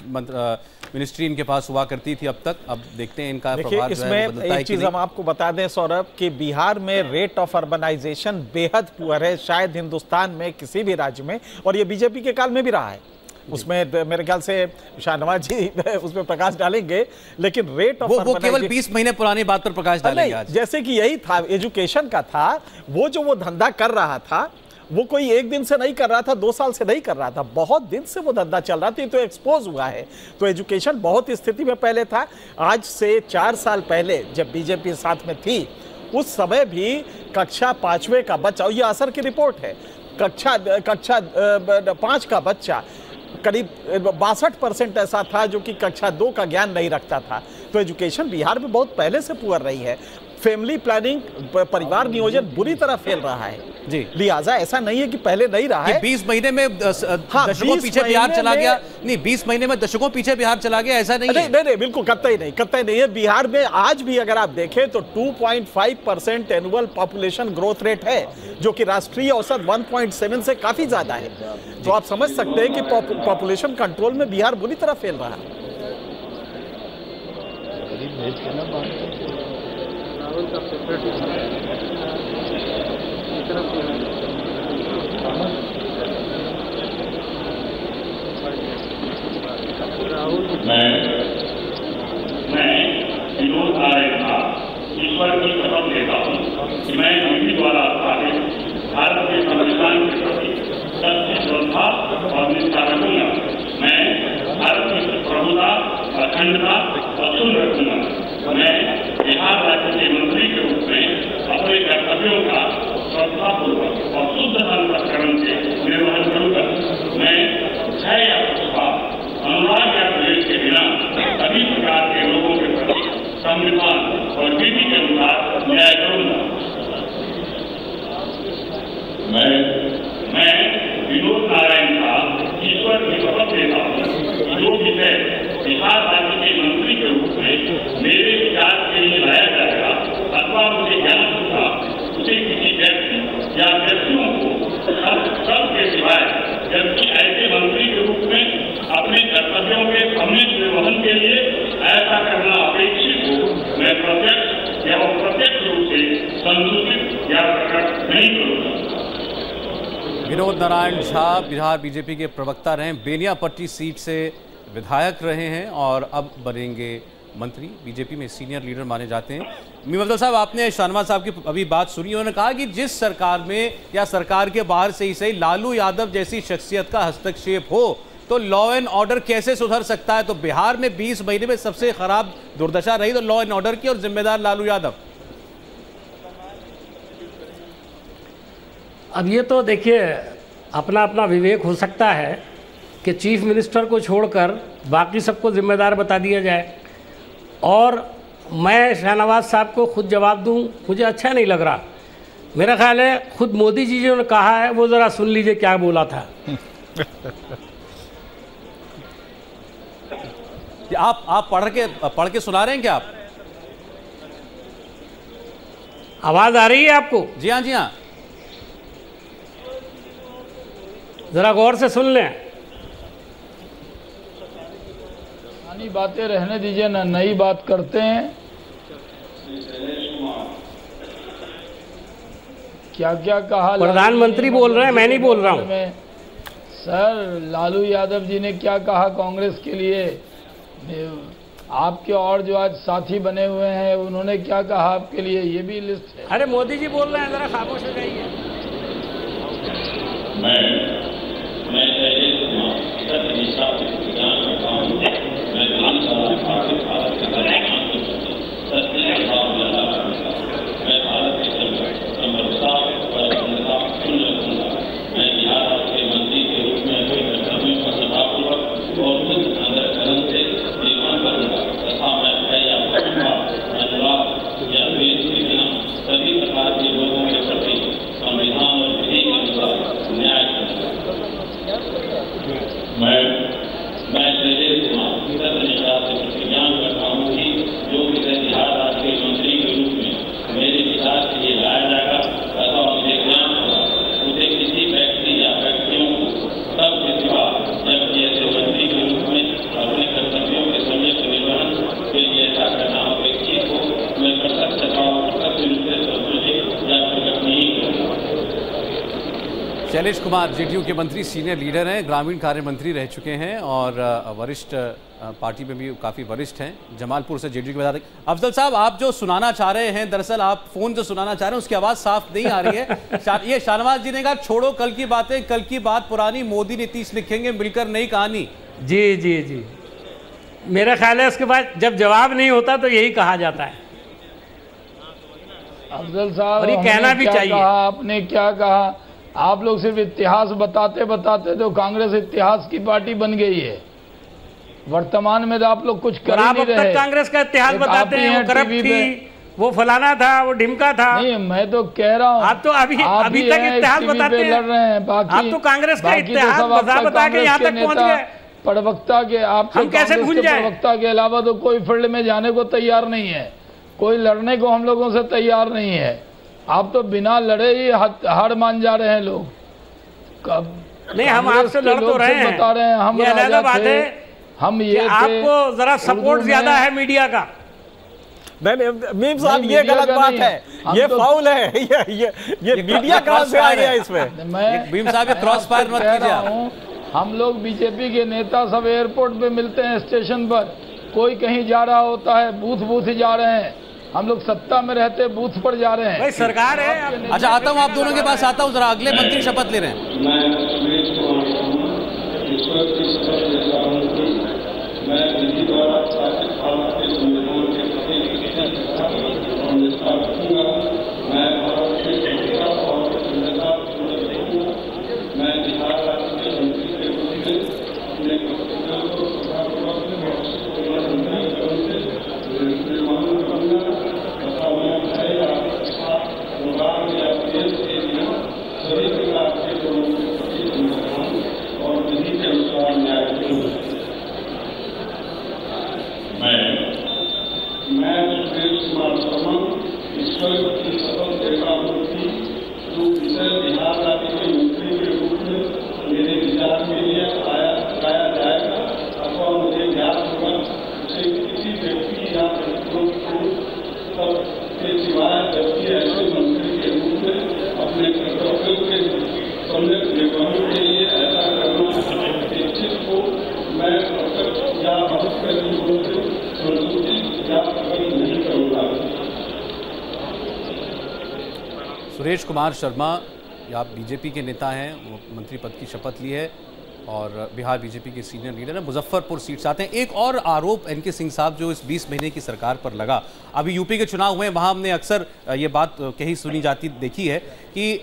मिनिस्ट्री इनके पास हुआ करती थी अब तक। अब देखते हैं इनका प्रभाव जो है इसमें एक चीज हम आपको बता दें सौरभ कि बिहार में रेट ऑफ अर्बनाइजेशन बेहद पुअर है, शायद हिंदुस्तान में किसी भी राज्य में, और ये बीजेपी के काल में भी रहा है। उसमें मेरे ख्याल से शाहनवाज जी उसमें प्रकाश डालेंगे, लेकिन रेट ऑफ वो केवल 20 महीने पुरानी बात पर प्रकाश डालेंगे आज। जैसे कि यही था, एजुकेशन का था, वो धंधा कर रहा था, वो कोई एक दिन से नहीं कर रहा था, 2 साल से नहीं कर रहा था, बहुत दिन से वो धंधा चल रहा था, तो एक्सपोज हुआ है। तो एजुकेशन बहुत स्थिति में पहले था। आज से 4 साल पहले जब बीजेपी साथ में थी, उस समय भी कक्षा 5वीं का बच्चा, ये असर की रिपोर्ट है, कक्षा 5 का बच्चा करीब 62% ऐसा था जो कि कक्षा 2 का ज्ञान नहीं रखता था। तो एजुकेशन बिहार में बहुत पहले से पुअर रही है। फैमिली प्लानिंग, परिवार नियोजन बुरी तरह फैल रहा है जी। लिहाजा ऐसा नहीं है कि पहले नहीं रहा है। 20 महीने में दशकों पीछे बिहार चला गया, नहीं 20 महीने में दशकों पीछे बिहार चला गया, ऐसा नहीं है। नहीं, बिल्कुल कतई नहीं है। बिहार में आज भी अगर आप देखें तो 2.5% एनुअल पॉपुलेशन ग्रोथ रेट है, जो कि राष्ट्रीय औसत 1.7 से काफी ज्यादा है। तो आप समझ सकते हैं कि पॉपुलेशन कंट्रोल में बिहार बुरी तरह फैल रहा है। मैं विनोद नारायण था, ईश्वर की शपथ लेता हूँ कि मैं विधि द्वारा स्थापित भारत के संविधान के प्रति सच्ची श्रद्धा और निष्ठा रखूंगा। मैं भारत की प्रभुता, अखंडता और सुन रखूंगा। मैं बिहार राज्य के मंत्री के रूप में अपने कर्तव्यों का श्रद्धापूर्वक और शुद्ध अंतःकरण से निर्वहन करूंगा। मैं भय या पक्षपात, अनुराग या द्वेष के बिना सभी प्रकार के लोगों के प्रति संविधान और विधि के अनुसार न्याय करूंगा। मैं विनोद नारायण का ईश्वर की शपथ लेता हूँ, जो विषय बिहार राज्य के मंत्री के रूप में मेरे विचार के लिए लाया जाएगा अथवा मुझे ज्ञान होगा, उसे किसी व्यक्ति या व्यक्तियों को सब के सिवाय, जबकि ऐसे मंत्री के रूप में अपने कर्तव्यों के सम्मिलित निर्वहन के लिए ऐसा करना अपेक्षित हो, मैं प्रत्यक्ष या अप्रत्यक्ष रूप से संसूचित या प्रकट नहीं करूंगा। विनोद नारायण झा बिहार बीजेपी के प्रवक्ता रहे, बेनियापट्टी सीट से विधायक रहे हैं और अब बनेंगे मंत्री। बीजेपी में सीनियर लीडर माने जाते हैं। मीम अफजल साहब, आपने शाहनवाज साहब की अभी बात सुनी, उन्होंने कहा कि जिस सरकार में या सरकार के बाहर से ही सही लालू यादव जैसी शख्सियत का हस्तक्षेप हो तो लॉ एंड ऑर्डर कैसे सुधर सकता है। तो बिहार में 20 महीने में सबसे खराब दुर्दशा रही तो लॉ एंड ऑर्डर की, और जिम्मेदार लालू यादव। अब ये तो देखिए अपना अपना विवेक हो सकता है कि चीफ मिनिस्टर को छोड़कर बाकी सबको जिम्मेदार बता दिया जाए, और मैं शाहनवाज साहब को खुद जवाब दूं, मुझे अच्छा नहीं लग रहा। मेरा ख्याल है खुद मोदी जी जो ने कहा है वो ज़रा सुन लीजिए क्या बोला था। आप पढ़ के सुना रहे हैं क्या? आप आवाज़ आ रही है आपको? जी हाँ, जी हाँ। ज़रा गौर से सुन लें। पुरानी बातें रहने दीजिए ना, नई बात करते हैं। क्या क्या कहा प्रधानमंत्री बोल रहे हैं, मैं नहीं बोल रहा हूँ। सर लालू यादव जी ने क्या कहा कांग्रेस के लिए, आपके और जो आज साथी बने हुए हैं उन्होंने क्या कहा आपके लिए, ये भी लिस्ट है। अरे मोदी जी बोल रहे हैं, जरा खामोश हो जाइए। शैलेश कुमार जेडीयू के मंत्री, सीनियर लीडर हैं, ग्रामीण कार्य मंत्री रह चुके हैं और वरिष्ठ पार्टी में भी काफ़ी वरिष्ठ हैं। जमालपुर से जेडीयू के बता दें। अफजल साहब, आप जो सुनाना चाह रहे हैं, दरअसल आप फोन जो सुनाना चाह रहे हैं उसकी आवाज़ साफ नहीं आ रही है। ये शाहनवाज जी ने कहा छोड़ो कल की बातें, कल की बात पुरानी, मोदी नीतीश लिखेंगे मिलकर नई कहानी। जी जी जी, मेरा ख्याल है उसके बाद जब जवाब नहीं होता तो यही कहा जाता है। अफजल साहब, और ये कहना भी चाहिए। आपने क्या कहा, आप लोग सिर्फ इतिहास बताते बताते तो कांग्रेस इतिहास की पार्टी बन गई है। वर्तमान में तो आप लोग कुछ कर ही नहीं रहे। कांग्रेस का इतिहास बताते हैं, वो करप्ट थी, वो फलाना था, वो ढिमका था। नहीं, मैं तो कह रहा हूँ आप तो अभी तक इतिहास बताते हैं, लड़ रहे हैं। बाकी आप तो कांग्रेस का इतिहास बता के यहाँ तक पहुंच गए। प्रवक्ता के आप हम कैसे भूल जाए? प्रवक्ता के अलावा तो कोई फील्ड में जाने को तैयार नहीं है, कोई लड़ने को हम लोगों से तैयार नहीं है। आप तो बिना लड़े ही हार मान जा रहे हैं लोग। नहीं, हम आपसे लड़ तो रहे हैं, बता रहे हैं हम अलग बात है, हम ये आपको जरा सपोर्ट ज्यादा है मीडिया का। नहीं, मीम साहब ये गलत बात है, ये फाउल है, ये मीडिया कहां से आ गया इसमें? मैं मीम साहब क्रॉस फायर मत कीजिए। हम लोग बीजेपी के नेता सब एयरपोर्ट पे मिलते हैं, स्टेशन पर, कोई कहीं जा रहा होता है, बूथ ही जा रहे हैं। हम लोग सत्ता में रहते बूथ पर जा रहे हैं। भाई सरकार है। अच्छा, आता हूँ आप दोनों के पास आता हूँ, जरा अगले मंत्री शपथ ले रहे हैं। सुरेश कुमार शर्मा, आप बीजेपी के नेता हैं, वो मंत्री पद की शपथ ली है और बिहार बीजेपी के सीनियर लीडर हैं, मुजफ्फरपुर सीट से आते हैं। एक और आरोप एनके सिंह साहब जो इस 20 महीने की सरकार पर लगा, अभी यूपी के चुनाव हुए, वहाँ हमने अक्सर ये बात कही सुनी जाती देखी है कि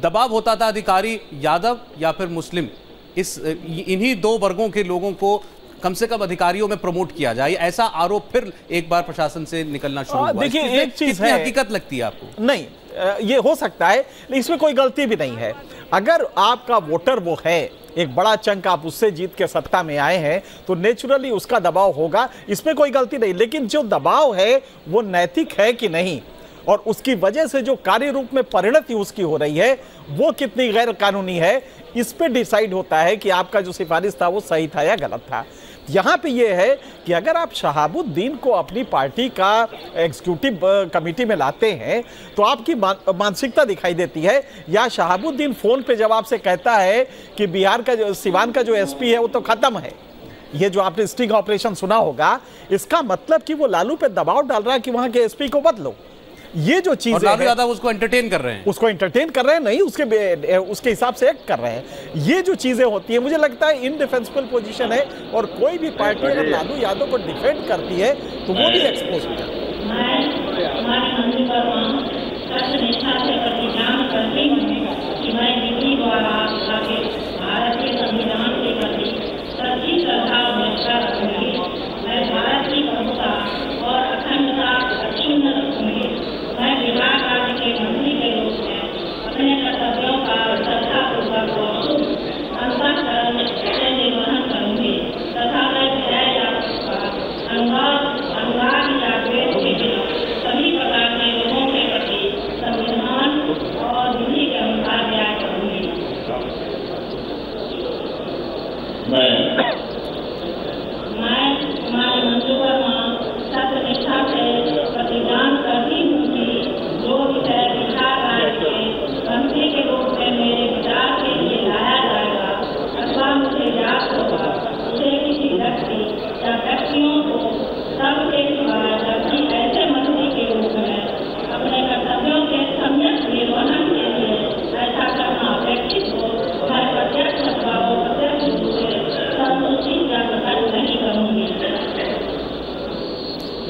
दबाव होता था अधिकारी यादव या फिर मुस्लिम, इन्हीं दो वर्गों के लोगों को कम से कम अधिकारियों में प्रमोट किया जाए। ऐसा आरोप फिर एक बार प्रशासन से निकलना शुरू हुआ। देखिए, एक चीज है, हकीकत लगती है आपको? नहीं, ये हो सकता है, इसमें कोई गलती भी नहीं है। अगर आपका वोटर वो है, एक बड़ा चंक आप उससे जीत के सत्ता में आए हैं, तो नेचुरली उसका दबाव होगा, इसमें कोई गलती नहीं। लेकिन जो दबाव है वो नैतिक है कि नहीं, और उसकी वजह से जो कार्य रूप में परिणति उसकी हो रही है वो कितनी गैर कानूनी है, इस पे डिसाइड होता है कि आपका जो सिफारिश था वो सही था या गलत था। यहाँ पे ये है कि अगर आप शहाबुद्दीन को अपनी पार्टी का एग्जीक्यूटिव कमेटी में लाते हैं तो आपकी मानसिकता दिखाई देती है। या शहाबुद्दीन फोन पे जब आपसे कहता है कि बिहार का जो सिवान का जो एसपी है वो तो खत्म है, ये जो आपने स्टिंग ऑपरेशन सुना होगा, इसका मतलब कि वो लालू पे दबाव डाल रहा है कि वहां के एसपी को बदलो। ये जो चीजें लालू यादव उसको एंटरटेन कर रहे हैं, नहीं, उसके हिसाब से एक्ट कर रहे हैं। ये जो चीजें होती है, मुझे लगता है इनडिफेंसिबल पोजीशन है, और कोई भी पार्टी अगर लालू यादव को डिफेंड करती है तो वो भी एक्सपोज हो जाती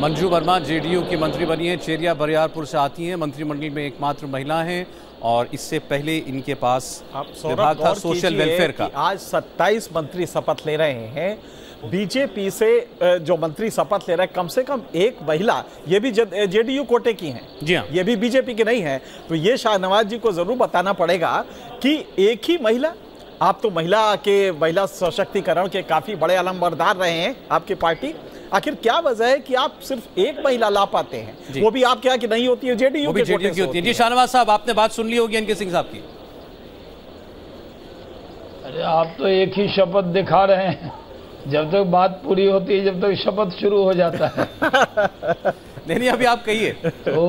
मंजू वर्मा जेडीयू की मंत्री बनी है, चेरिया बरियारपुर से आती हैं, मंत्रिमंडल में एकमात्र महिला हैं और इससे पहले इनके पास विभाग था सोशल वेलफेयर का। आज 27 मंत्री शपथ ले रहे हैं, बीजेपी से जो मंत्री शपथ ले रहे हैं कम से कम एक महिला, ये भी जेडीयू कोटे की हैं, जी हाँ, ये भी बीजेपी की नहीं है। तो ये शाहनवाज जी को जरूर बताना पड़ेगा कि एक ही महिला, आप तो महिला सशक्तिकरण के काफी बड़े अलमबरदार रहे हैं आपकी पार्टी, आखिर क्या वजह है कि आप सिर्फ एक महिला ला पाते हैं? वो भी आपके यहाँ की नहीं होती है, जेडीयू की होती है। जी शाहनवाज साहब, आपने बात सुन ली होगी एनके सिंह साहब की। अरे आप तो एक ही शपथ दिखा रहे हैं, जब तक बात पूरी होती है, जब तक शपथ शुरू हो जाता है। नहीं, अभी आप कहिए। तो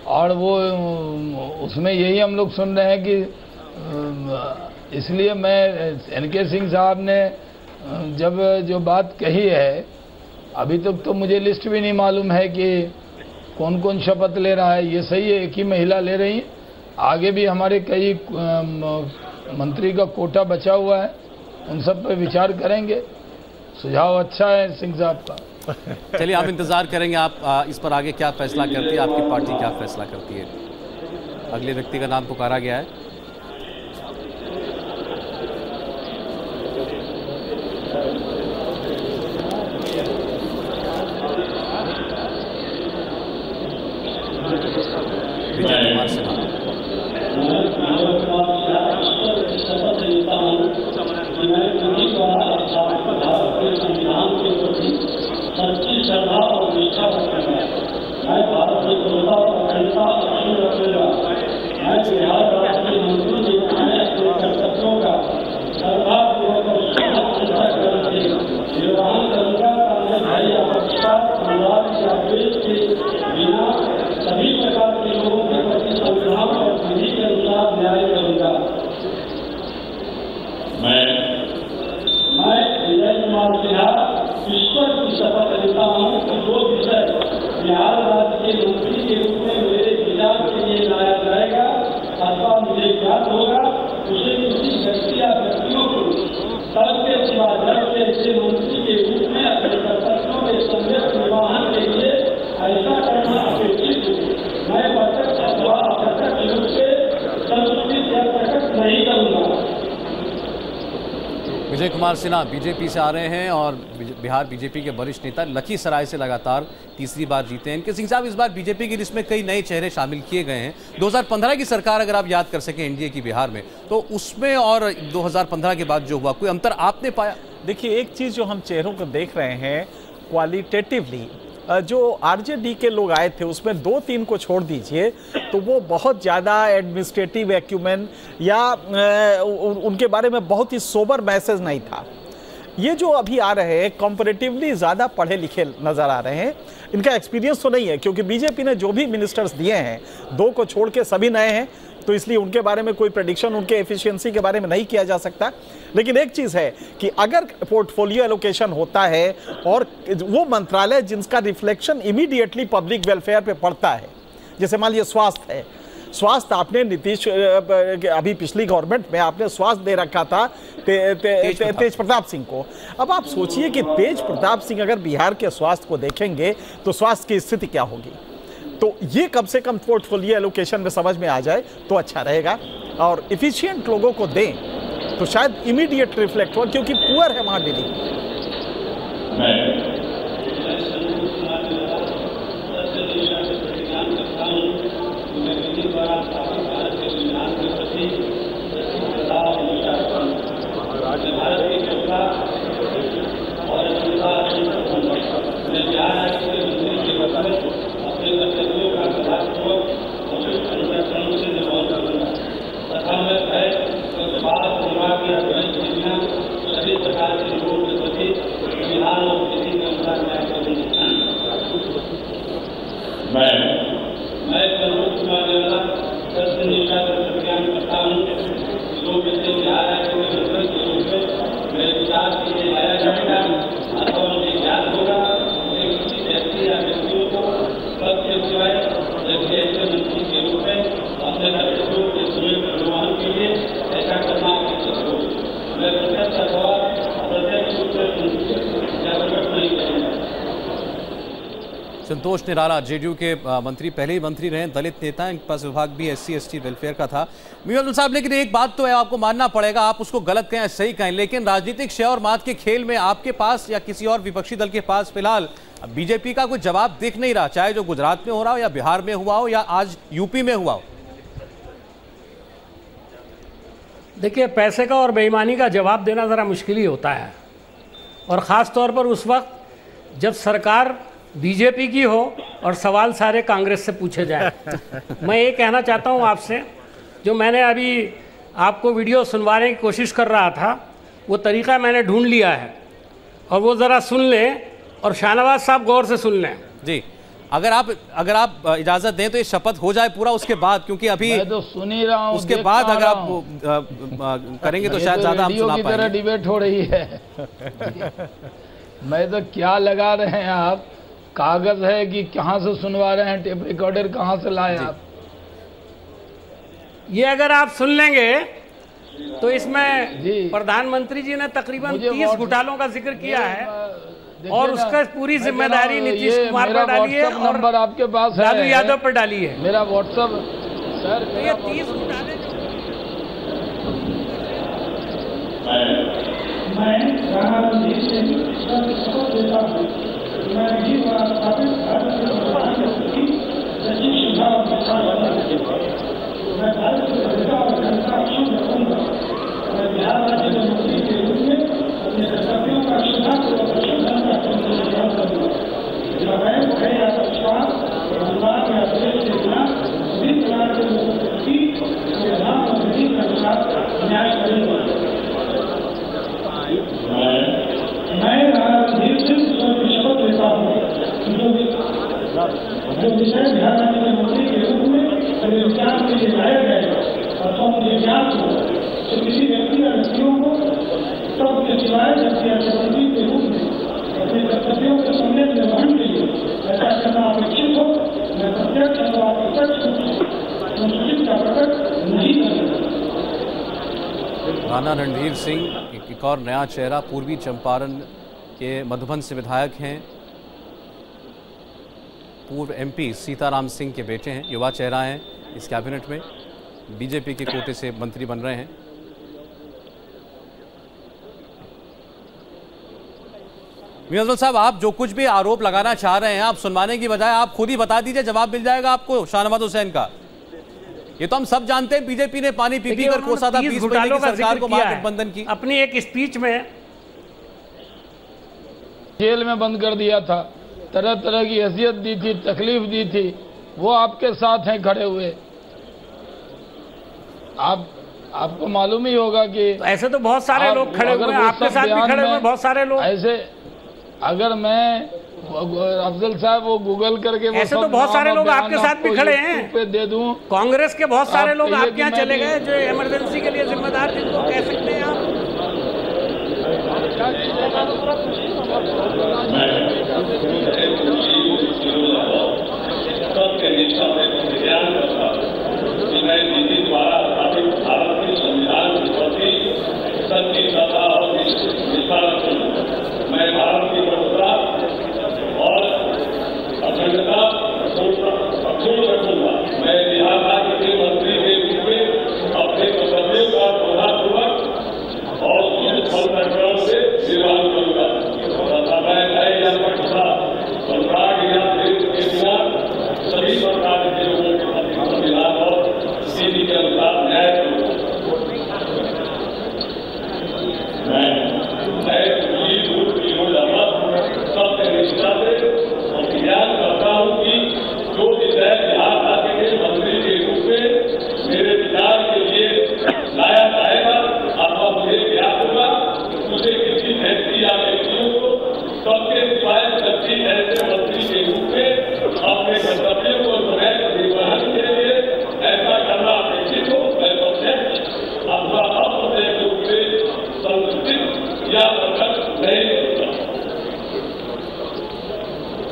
और वो उसमें यही हम लोग सुन रहे हैं कि इसलिए मैं एनके सिंह साहब ने जब जो बात कही है, अभी तक तो मुझे लिस्ट भी नहीं मालूम है कि कौन कौन शपथ ले रहा है। ये सही है, एक ही महिला ले रही है। आगे भी हमारे कई मंत्री का कोटा बचा हुआ है, उन सब पर विचार करेंगे। सुझाव अच्छा है सिंह साहब का। चलिए आप इंतजार करेंगे, आप इस पर आगे क्या फैसला करती है, आपकी पार्टी क्या फैसला करती है। अगले व्यक्ति का नाम पुकारा गया है। विजय कुमार सिन्हा। ईश्वर की शपथ लेता हूँ कि जो विषय बिहार राज्य के मंत्री के रूप में मेरे विचार के लिए लाया जाएगा अथवा मुझे ज्ञात होगा, उसे किसी व्यक्ति या व्यक्तियों को तब के सिवा जब से ऐसे मंत्री के रूप में अपने कर्तव्यों के सम्यक निर्वहन के लिए ऐसा करना अपेक्षित हो। मैं प्रत्यक्ष अथवा अप्रत्यक्ष रूप से संसूचित या प्रकट नहीं करूँगा। विजय कुमार सिन्हा बीजेपी से आ रहे हैं और बिहार बीजेपी के वरिष्ठ नेता, लखीसराय से लगातार तीसरी बार जीते हैं। इनके सिंह साहब, इस बार बीजेपी की लिस्ट में कई नए चेहरे शामिल किए गए हैं। 2015 की सरकार अगर आप याद कर सकें एनडीए की बिहार में, तो उसमें और 2015 के बाद जो हुआ, कोई अंतर आपने पाया? देखिए, एक चीज जो हम चेहरों को देख रहे हैं क्वालिटेटिवली, जो आरजेडी के लोग आए थे उसमें 2-3 को छोड़ दीजिए तो वो बहुत ज़्यादा एडमिनिस्ट्रेटिव एक्यूमेन या उनके बारे में बहुत ही सोबर मैसेज नहीं था। ये जो अभी आ रहे हैं कंपैरेटिवली ज़्यादा पढ़े लिखे नज़र आ रहे हैं। इनका एक्सपीरियंस तो नहीं है, क्योंकि बीजेपी ने जो भी मिनिस्टर्स दिए हैं 2 को छोड़ के सभी नए हैं, तो इसलिए उनके बारे में कोई प्रेडिक्शन, उनके एफिशिएंसी के बारे में नहीं किया जा सकता। लेकिन एक चीज़ है कि अगर पोर्टफोलियो एलोकेशन होता है और वो मंत्रालय जिनका रिफ्लेक्शन इमीडिएटली पब्लिक वेलफेयर पे पड़ता है, जैसे मान लीजिए स्वास्थ्य है, स्वास्थ्य आपने नीतीश अभी पिछली गवर्नमेंट में आपने स्वास्थ्य दे रखा था तेज प्रताप सिंह को। अब आप सोचिए कि तेज प्रताप सिंह अगर बिहार के स्वास्थ्य को देखेंगे तो स्वास्थ्य की स्थिति क्या होगी। तो ये कम से कम पोर्टफोलियो एलोकेशन में समझ में आ जाए तो अच्छा रहेगा, और इफिशिएंट लोगों को दें तो शायद इमीडिएट रिफ्लेक्ट हो, क्योंकि पुअर है वहाँ दिल्ली। संतोष निराला जेडीयू के मंत्री, पहले ही मंत्री रहे, दलित नेता हैं, इनके पास विभाग भी SC ST वेलफेयर का था। मीर अब्दुल साहब, लेकिन एक बात तो है, आपको मानना पड़ेगा, आप उसको गलत कहें सही कहें, लेकिन राजनीतिक शय और मात के खेल में आपके पास या किसी और विपक्षी दल के पास फिलहाल बीजेपी का कोई जवाब दिख नहीं रहा, चाहे जो गुजरात में हो रहा हो या बिहार में हुआ हो या आज यूपी में हुआ हो। देखिए, पैसे का और बेईमानी का जवाब देना ज़रा मुश्किल ही होता है, और ख़ास तौर पर उस वक्त जब सरकार बीजेपी की हो और सवाल सारे कांग्रेस से पूछे जाए। मैं ये कहना चाहता हूँ आपसे, जो मैंने अभी आपको वीडियो सुनवाने की कोशिश कर रहा था, वो तरीक़ा मैंने ढूंढ लिया है, और वो ज़रा सुन लें, और शाहनवाज साहब गौर से सुन लें। जी, अगर आप इजाजत दें तो ये शपथ हो जाए पूरा, उसके बाद, क्योंकि अभी मैं तो सुन ही रहा हूं, उसके बाद अगर आप करेंगे तो शायद ज्यादा हम सुना पाएंगे। तरह डिबेट हो रही है। मैं तो क्या लगा रहे हैं आप, कागज है कि कहां से सुनवा रहे हैं, टेप रिकॉर्डर कहां से लाए आप? ये अगर आप सुन लेंगे तो इसमें प्रधानमंत्री जी ने तकरीबन 30 घोटालों का जिक्र किया है, और उसका पूरी जिम्मेदारी नीतीश कुमार पर डाली है, और नंबर आपके पास है, लालू यादव पर डाली है। मेरा व्हाट्सएप सर, तो ये 30 घोटाले राणा रणधीर सिंह एक और नया चेहरा, पूर्वी चंपारण के मधुबन से विधायक हैं, पूर्व MP सीताराम सिंह के बेटे हैं, युवा चेहरा हैं इस कैबिनेट में, बीजेपी के कोटे से मंत्री बन रहे हैं। मीर अब्दुल साहब, आप जो कुछ भी आरोप लगाना चाह रहे हैं, आप सुनवाने की बजाय आप खुद ही बता दीजिए, जवाब मिल जाएगा आपको शाहनवाज हुसैन का। ये तो हम सब जानते हैं, बीजेपी ने पानी पी कर कोसा था 20 महीने की सरकार को महागठबंधन की। अपनी एक स्पीच में जेल में बंद कर दिया था, तरह तरह की हैसियत दी थी, तकलीफ दी थी, वो आपके साथ हैं खड़े हुए। आपको मालूम ही होगा कि तो ऐसे तो बहुत सारे लोग खड़े हुए हैं, आपके साथ भी खड़े हुए बहुत सारे लोग। ऐसे अगर मैं अफजल साहब वो गूगल करके, ऐसे तो बहुत सारे लोग आपके साथ भी खड़े हैं, पे दे दूं, कांग्रेस के बहुत सारे लोग आपके यहाँ चले गए जो इमरजेंसी के लिए जिम्मेदार, जिनको कह सकते हैं आप।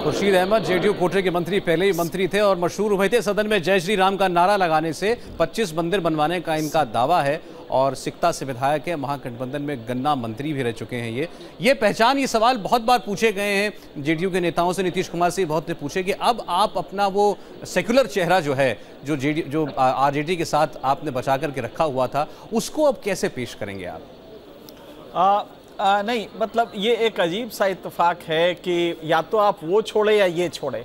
खुर्शीद अहमद जेडीयू कोटे के मंत्री पहले ही मंत्री थे और मशहूर हुए थे सदन में जय श्री राम का नारा लगाने से। 25 मंदिर बनवाने का इनका दावा है और सिकता से विधायक है, महागठबंधन में गन्ना मंत्री भी रह चुके हैं। ये पहचान, ये सवाल बहुत बार पूछे गए हैं जेडीयू के नेताओं से, नीतीश कुमार से बहुत ने पूछे कि अब आप अपना वो सेक्युलर चेहरा जो है, जो आरजेडी के साथ आपने बचा करके रखा हुआ था, उसको अब कैसे पेश करेंगे आप? नहीं, मतलब ये एक अजीब सा इत्तेफाक है कि या तो आप वो छोड़े या ये छोड़े।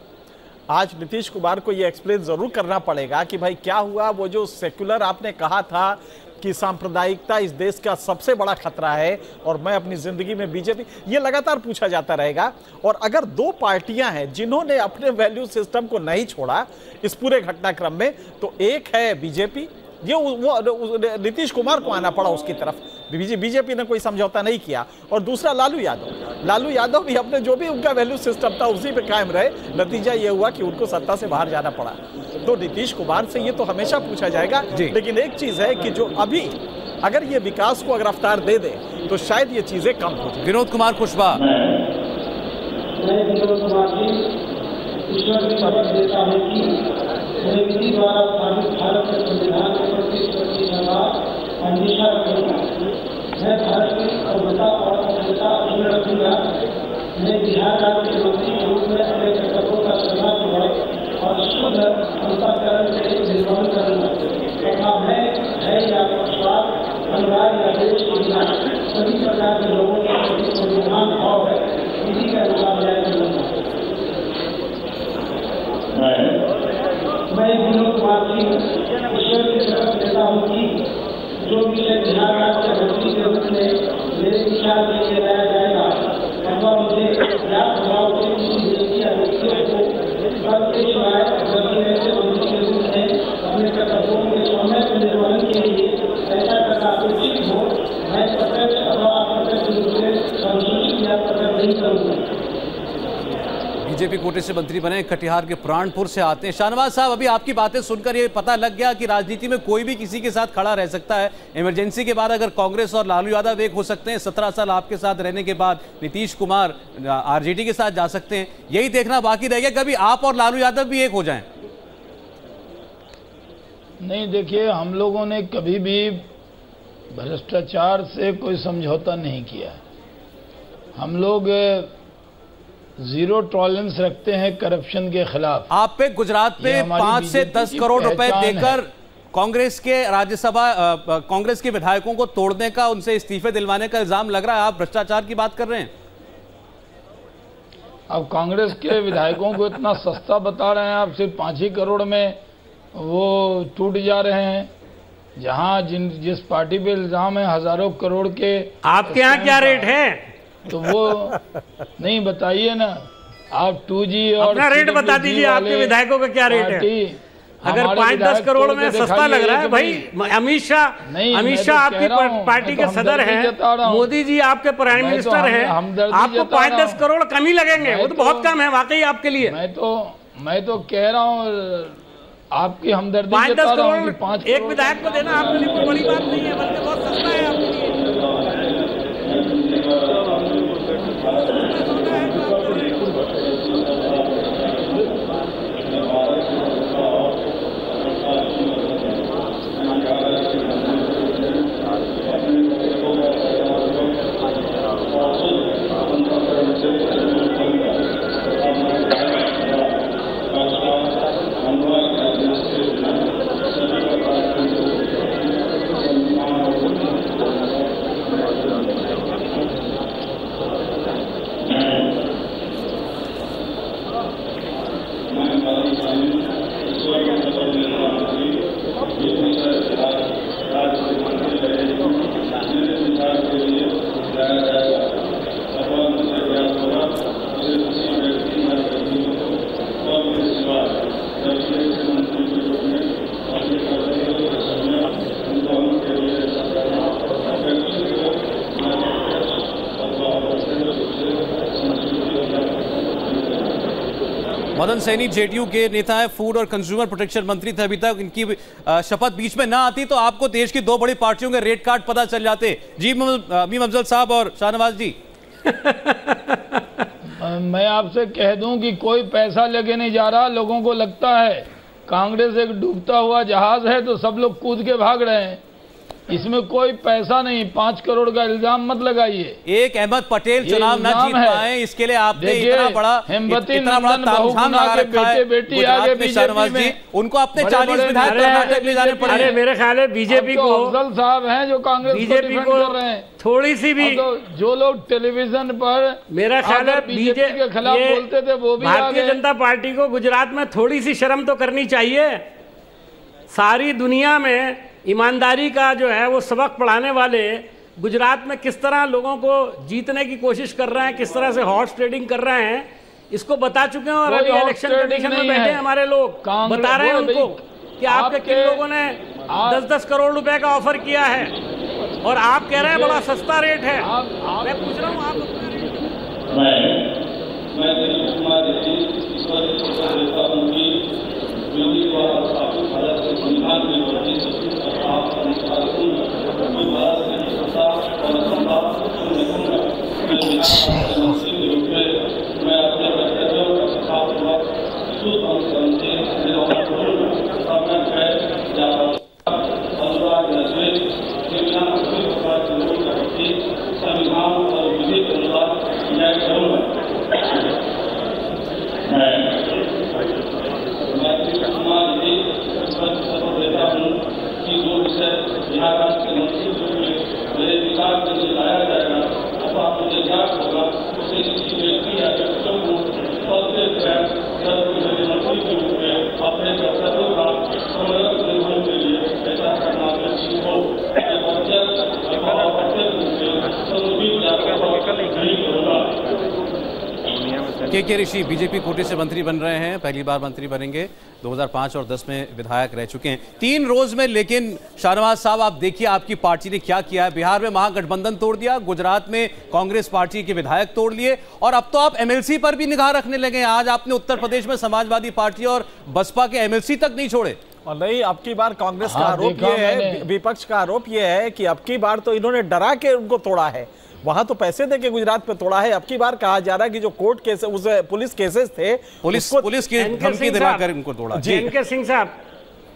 आज नीतीश कुमार को ये एक्सप्लेन जरूर करना पड़ेगा कि भाई क्या हुआ, वो जो सेक्युलर आपने कहा था कि सांप्रदायिकता इस देश का सबसे बड़ा खतरा है और मैं अपनी जिंदगी में बीजेपी, ये लगातार पूछा जाता रहेगा। और अगर दो पार्टियां हैं जिन्होंने अपने वैल्यू सिस्टम को नहीं छोड़ा इस पूरे घटनाक्रम में, तो एक है बीजेपी, ये वो नीतीश कुमार को आना पड़ा उसकी तरफ, बीजेपी ने कोई समझौता नहीं किया, और दूसरा लालू यादव भी अपने जो भी उनका वैल्यू सिस्टम था उसी पे कायम रहे। नतीजा ये हुआ कि उनको सत्ता से बाहर जाना पड़ा। तो नीतीश कुमार से ये तो हमेशा पूछा जाएगा, लेकिन एक चीज है कि जो अभी अगर ये विकास को अगर रफ्तार दे दे तो शायद ये चीजें कम हो जाए। विनोद कुमार कुशवाहा। ईश्वर की शपथ देता हूं कि मैं विधि द्वारा स्थापित भारत के संविधान के प्रति प्रतिबद्धता और निष्ठा रखूंगा। मैं भारत की अखंडता और अखंडता अक्षुण्ण रखूंगा। मैं बिहार राज्य के मंत्री के रूप में अपने कर्तव्यों का श्रद्धापूर्वक और शुद्ध अंतःकरण से निर्वहन करूंगा तथा मैं भय या पक्षपात, अनुराग या देश के बिना सभी प्रकार के लोगों के प्रति संविधान भाव है विधि के अनुसार न्याय करूंगा। मैं विनोद कुमार सिंह ईश्वर की शपथ लेता हूं कि जो विषय बिहार राज्य मंत्री के रूप में मेरे विचार में ले लाया जाएगा अथवा मुझे ज्ञात भाव से किसी व्यक्ति या व्यक्तियों को पद के सिवाय बल्कि ऐसे मंत्री के रूप में अपने कर्तव्यों के समय के निर्वहन के लिए ऐसा करना अपेक्षित हो, मैं प्रत्यक्ष अथवा अप्रत्यक्ष रूप से संसूचित या प्रकट नहीं करूंगा। बीजेपी कोटे से मंत्री बने, कटिहार के प्राणपुर से आते हैं। शाहनवाज साहब, अभी आपकी बातें सुनकर ये पता लग गया कि राजनीति में कोई भी किसी के साथ खड़ा रह सकता है। इमरजेंसी के बाद अगर कांग्रेस और लालू यादव एक हो सकते हैं, 17 साल आपके साथ रहने के बाद नीतीश कुमार आरजेडी के साथ जा सकते हैं। यही देखना बाकी रह गया, कभी आप और लालू यादव भी एक हो जाएं। नहीं, देखिए, हम लोगों ने कभी भी भ्रष्टाचार से कोई समझौता नहीं किया। हम लोग जीरो टॉलरेंस रखते हैं करप्शन के खिलाफ। आप पे गुजरात में 5 से 10 करोड़ रुपए देकर कांग्रेस के राज्यसभा कांग्रेस के विधायकों को तोड़ने का, उनसे इस्तीफे दिलवाने का इल्जाम लग रहा है। आप भ्रष्टाचार की बात कर रहे हैं। अब कांग्रेस के विधायकों को इतना सस्ता बता रहे हैं आप, सिर्फ 5 ही करोड़ में वो टूट जा रहे हैं, जहां जिस पार्टी पे इल्जाम है हजारों करोड़ के। आपके यहाँ क्या रेट है? तो वो नहीं बताइए ना आप। 2G और अपना रेट बता दीजिए, आपके विधायकों का क्या रेट है? अगर 5-10 करोड़ में सस्ता लग रहा है भाई, अमित शाह आपकी पार्टी के सदर हैं, मोदी जी आपके प्राइम मिनिस्टर हैं, आपको 5-10 करोड़ कम ही लगेंगे। वो तो बहुत कम है वाकई आपके लिए। मैं तो कह रहा हूँ आपकी हमदर्दी 5-10 करोड़ एक विधायक को देना आपके लिए कोई बड़ी बात नहीं है, बल्कि बहुत सस्ता है आपके लिए। मदन सैनी जेडीयू के नेता है, फूड और कंज्यूमर प्रोटेक्शन मंत्री थे अभी तक। इनकी शपथ बीच में ना आती तो आपको देश की 2 बड़ी पार्टियों के रेट कार्ड पता चल जाते। जी मीम अफजल साहब और शाहनवाज जी। मैं आपसे कह दूं कि कोई पैसा लेके नहीं जा रहा। लोगों को लगता है कांग्रेस एक डूबता हुआ जहाज है तो सब लोग कूद के भाग रहे हैं। इसमें कोई पैसा नहीं। 5 करोड़ का इल्जाम मत लगाइए। एक अहमद पटेल चुनाव न जीत पाए इसके लिए आपने इतना बड़ा तामझाम लगा रखा है। गुजरात में शाहनवाज जी, उनको अपने 40 विधायक कर्नाटक ले जाने पड़े। मेरे ख्याल है बीजेपी को अफजल साहब हैं जो कांग्रेस बीजेपी को कर रहे हैं। थोड़ी सी भी जो लोग टेलीविजन पर मेरा ख्याल है बीजेपी के खिलाफ बोलते थे वो भी भारतीय जनता पार्टी को गुजरात में थोड़ी सी शर्म तो करनी चाहिए। सारी दुनिया में ईमानदारी का जो है वो सबक पढ़ाने वाले गुजरात में किस तरह लोगों को जीतने की कोशिश कर रहे हैं, किस तरह से हॉर्स ट्रेडिंग कर रहे हैं, इसको बता चुके हैं। और अभी इलेक्शन कंडीशन में बैठे हमारे लोग बता रहे हैं उनको कि आपके किन लोगों ने 10-10 करोड़ रुपए का ऑफर किया है और आप कह रहे हैं बड़ा सस्ता रेट है। मैं पूछ रहा हूँ आप के ऋषि बीजेपी कोटे से मंत्री बन रहे हैं, पहली बार मंत्री बनेंगे। 2005 और 10 में विधायक रह चुके हैं। 3 रोज में लेकिन शाहनवाज साहब आप देखिए आपकी पार्टी ने क्या किया है। बिहार में महागठबंधन तोड़ दिया, गुजरात में कांग्रेस पार्टी के विधायक तोड़ लिए और अब तो आप एमएलसी पर भी निगाह रखने लगे हैं। आज आपने उत्तर प्रदेश में समाजवादी पार्टी और बसपा के एमएलसी तक नहीं छोड़े। और नहीं, अब की बार कांग्रेस का आरोप ये है, विपक्ष का आरोप ये है कि अब की बार तो इन्होंने डरा के उनको तोड़ा है। वहां तो पैसे देके गुजरात पे तोड़ा है। अब की बार कहा जा रहा है कि जो कोर्ट केस उस पुलिस केसेस थे, पुलिस की धमकी दिलाकर इनको तोड़ा। जी एनके सिंह साहब,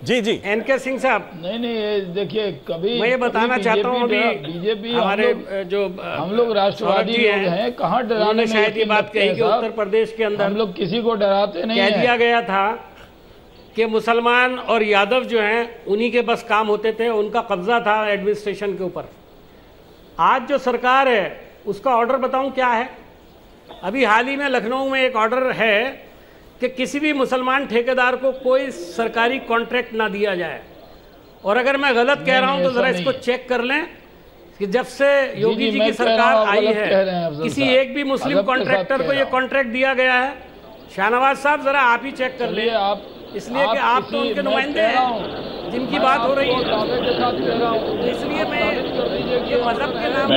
जी एनके सिंह साहब, नहीं देखिए, कभी मैं ये बताना चाहता हूँ बीजेपी हमारे जो हम लोग राष्ट्रवादी लोग हैं, कहाँ डराने में शायद ये बात कही कि उत्तर प्रदेश के अंदर हम लोग किसी को डराते नहीं कह दिया गया था कि मुसलमान और यादव जो हैं उन्हीं के बस काम होते थे, उनका कब्जा था एडमिनिस्ट्रेशन के ऊपर। आज जो सरकार है उसका ऑर्डर बताऊं क्या है। अभी हाल ही में लखनऊ में एक ऑर्डर है कि किसी भी मुसलमान ठेकेदार को कोई सरकारी कॉन्ट्रैक्ट ना दिया जाए। और अगर मैं गलत कह रहा हूं तो जरा इसको चेक कर लें कि जब से योगी जी की सरकार आई है किसी एक भी मुस्लिम कॉन्ट्रैक्टर को ये कॉन्ट्रैक्ट दिया गया है। शाहनवाज साहब जरा आप ही चेक कर लें, इसलिए कि आप तो उनके नुमाइंदे हैं जिनकी बात हो रही है। इसलिए मैं ये मजहब के नाम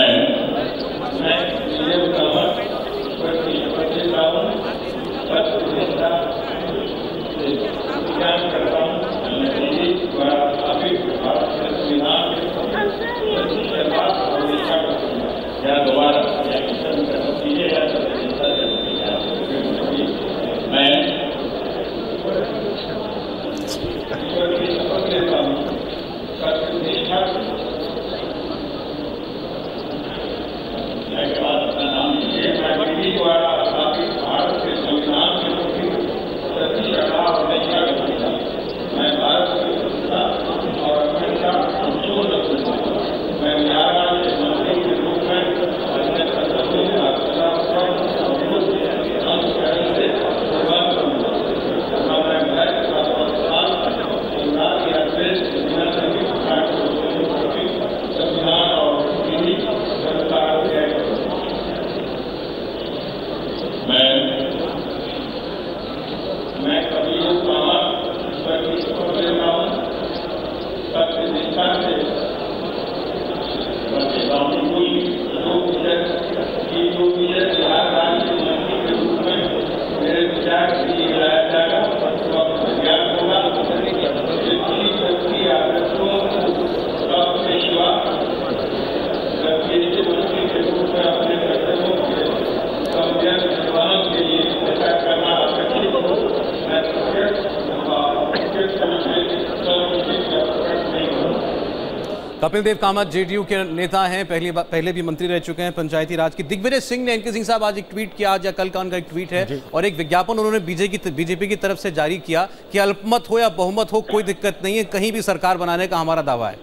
कपिल देव कामत जेडीयू के नेता हैं, पहले भी मंत्री रह चुके हैं पंचायती राज की। दिग्विजय सिंह ने, एनके सिंह साहब आज एक ट्वीट किया, आज या कल का उनका एक ट्वीट है, और एक विज्ञापन उन्होंने बीजेपी की तरफ से जारी किया कि अल्पमत हो या बहुमत हो कोई दिक्कत नहीं है, कहीं भी सरकार बनाने का हमारा दावा है।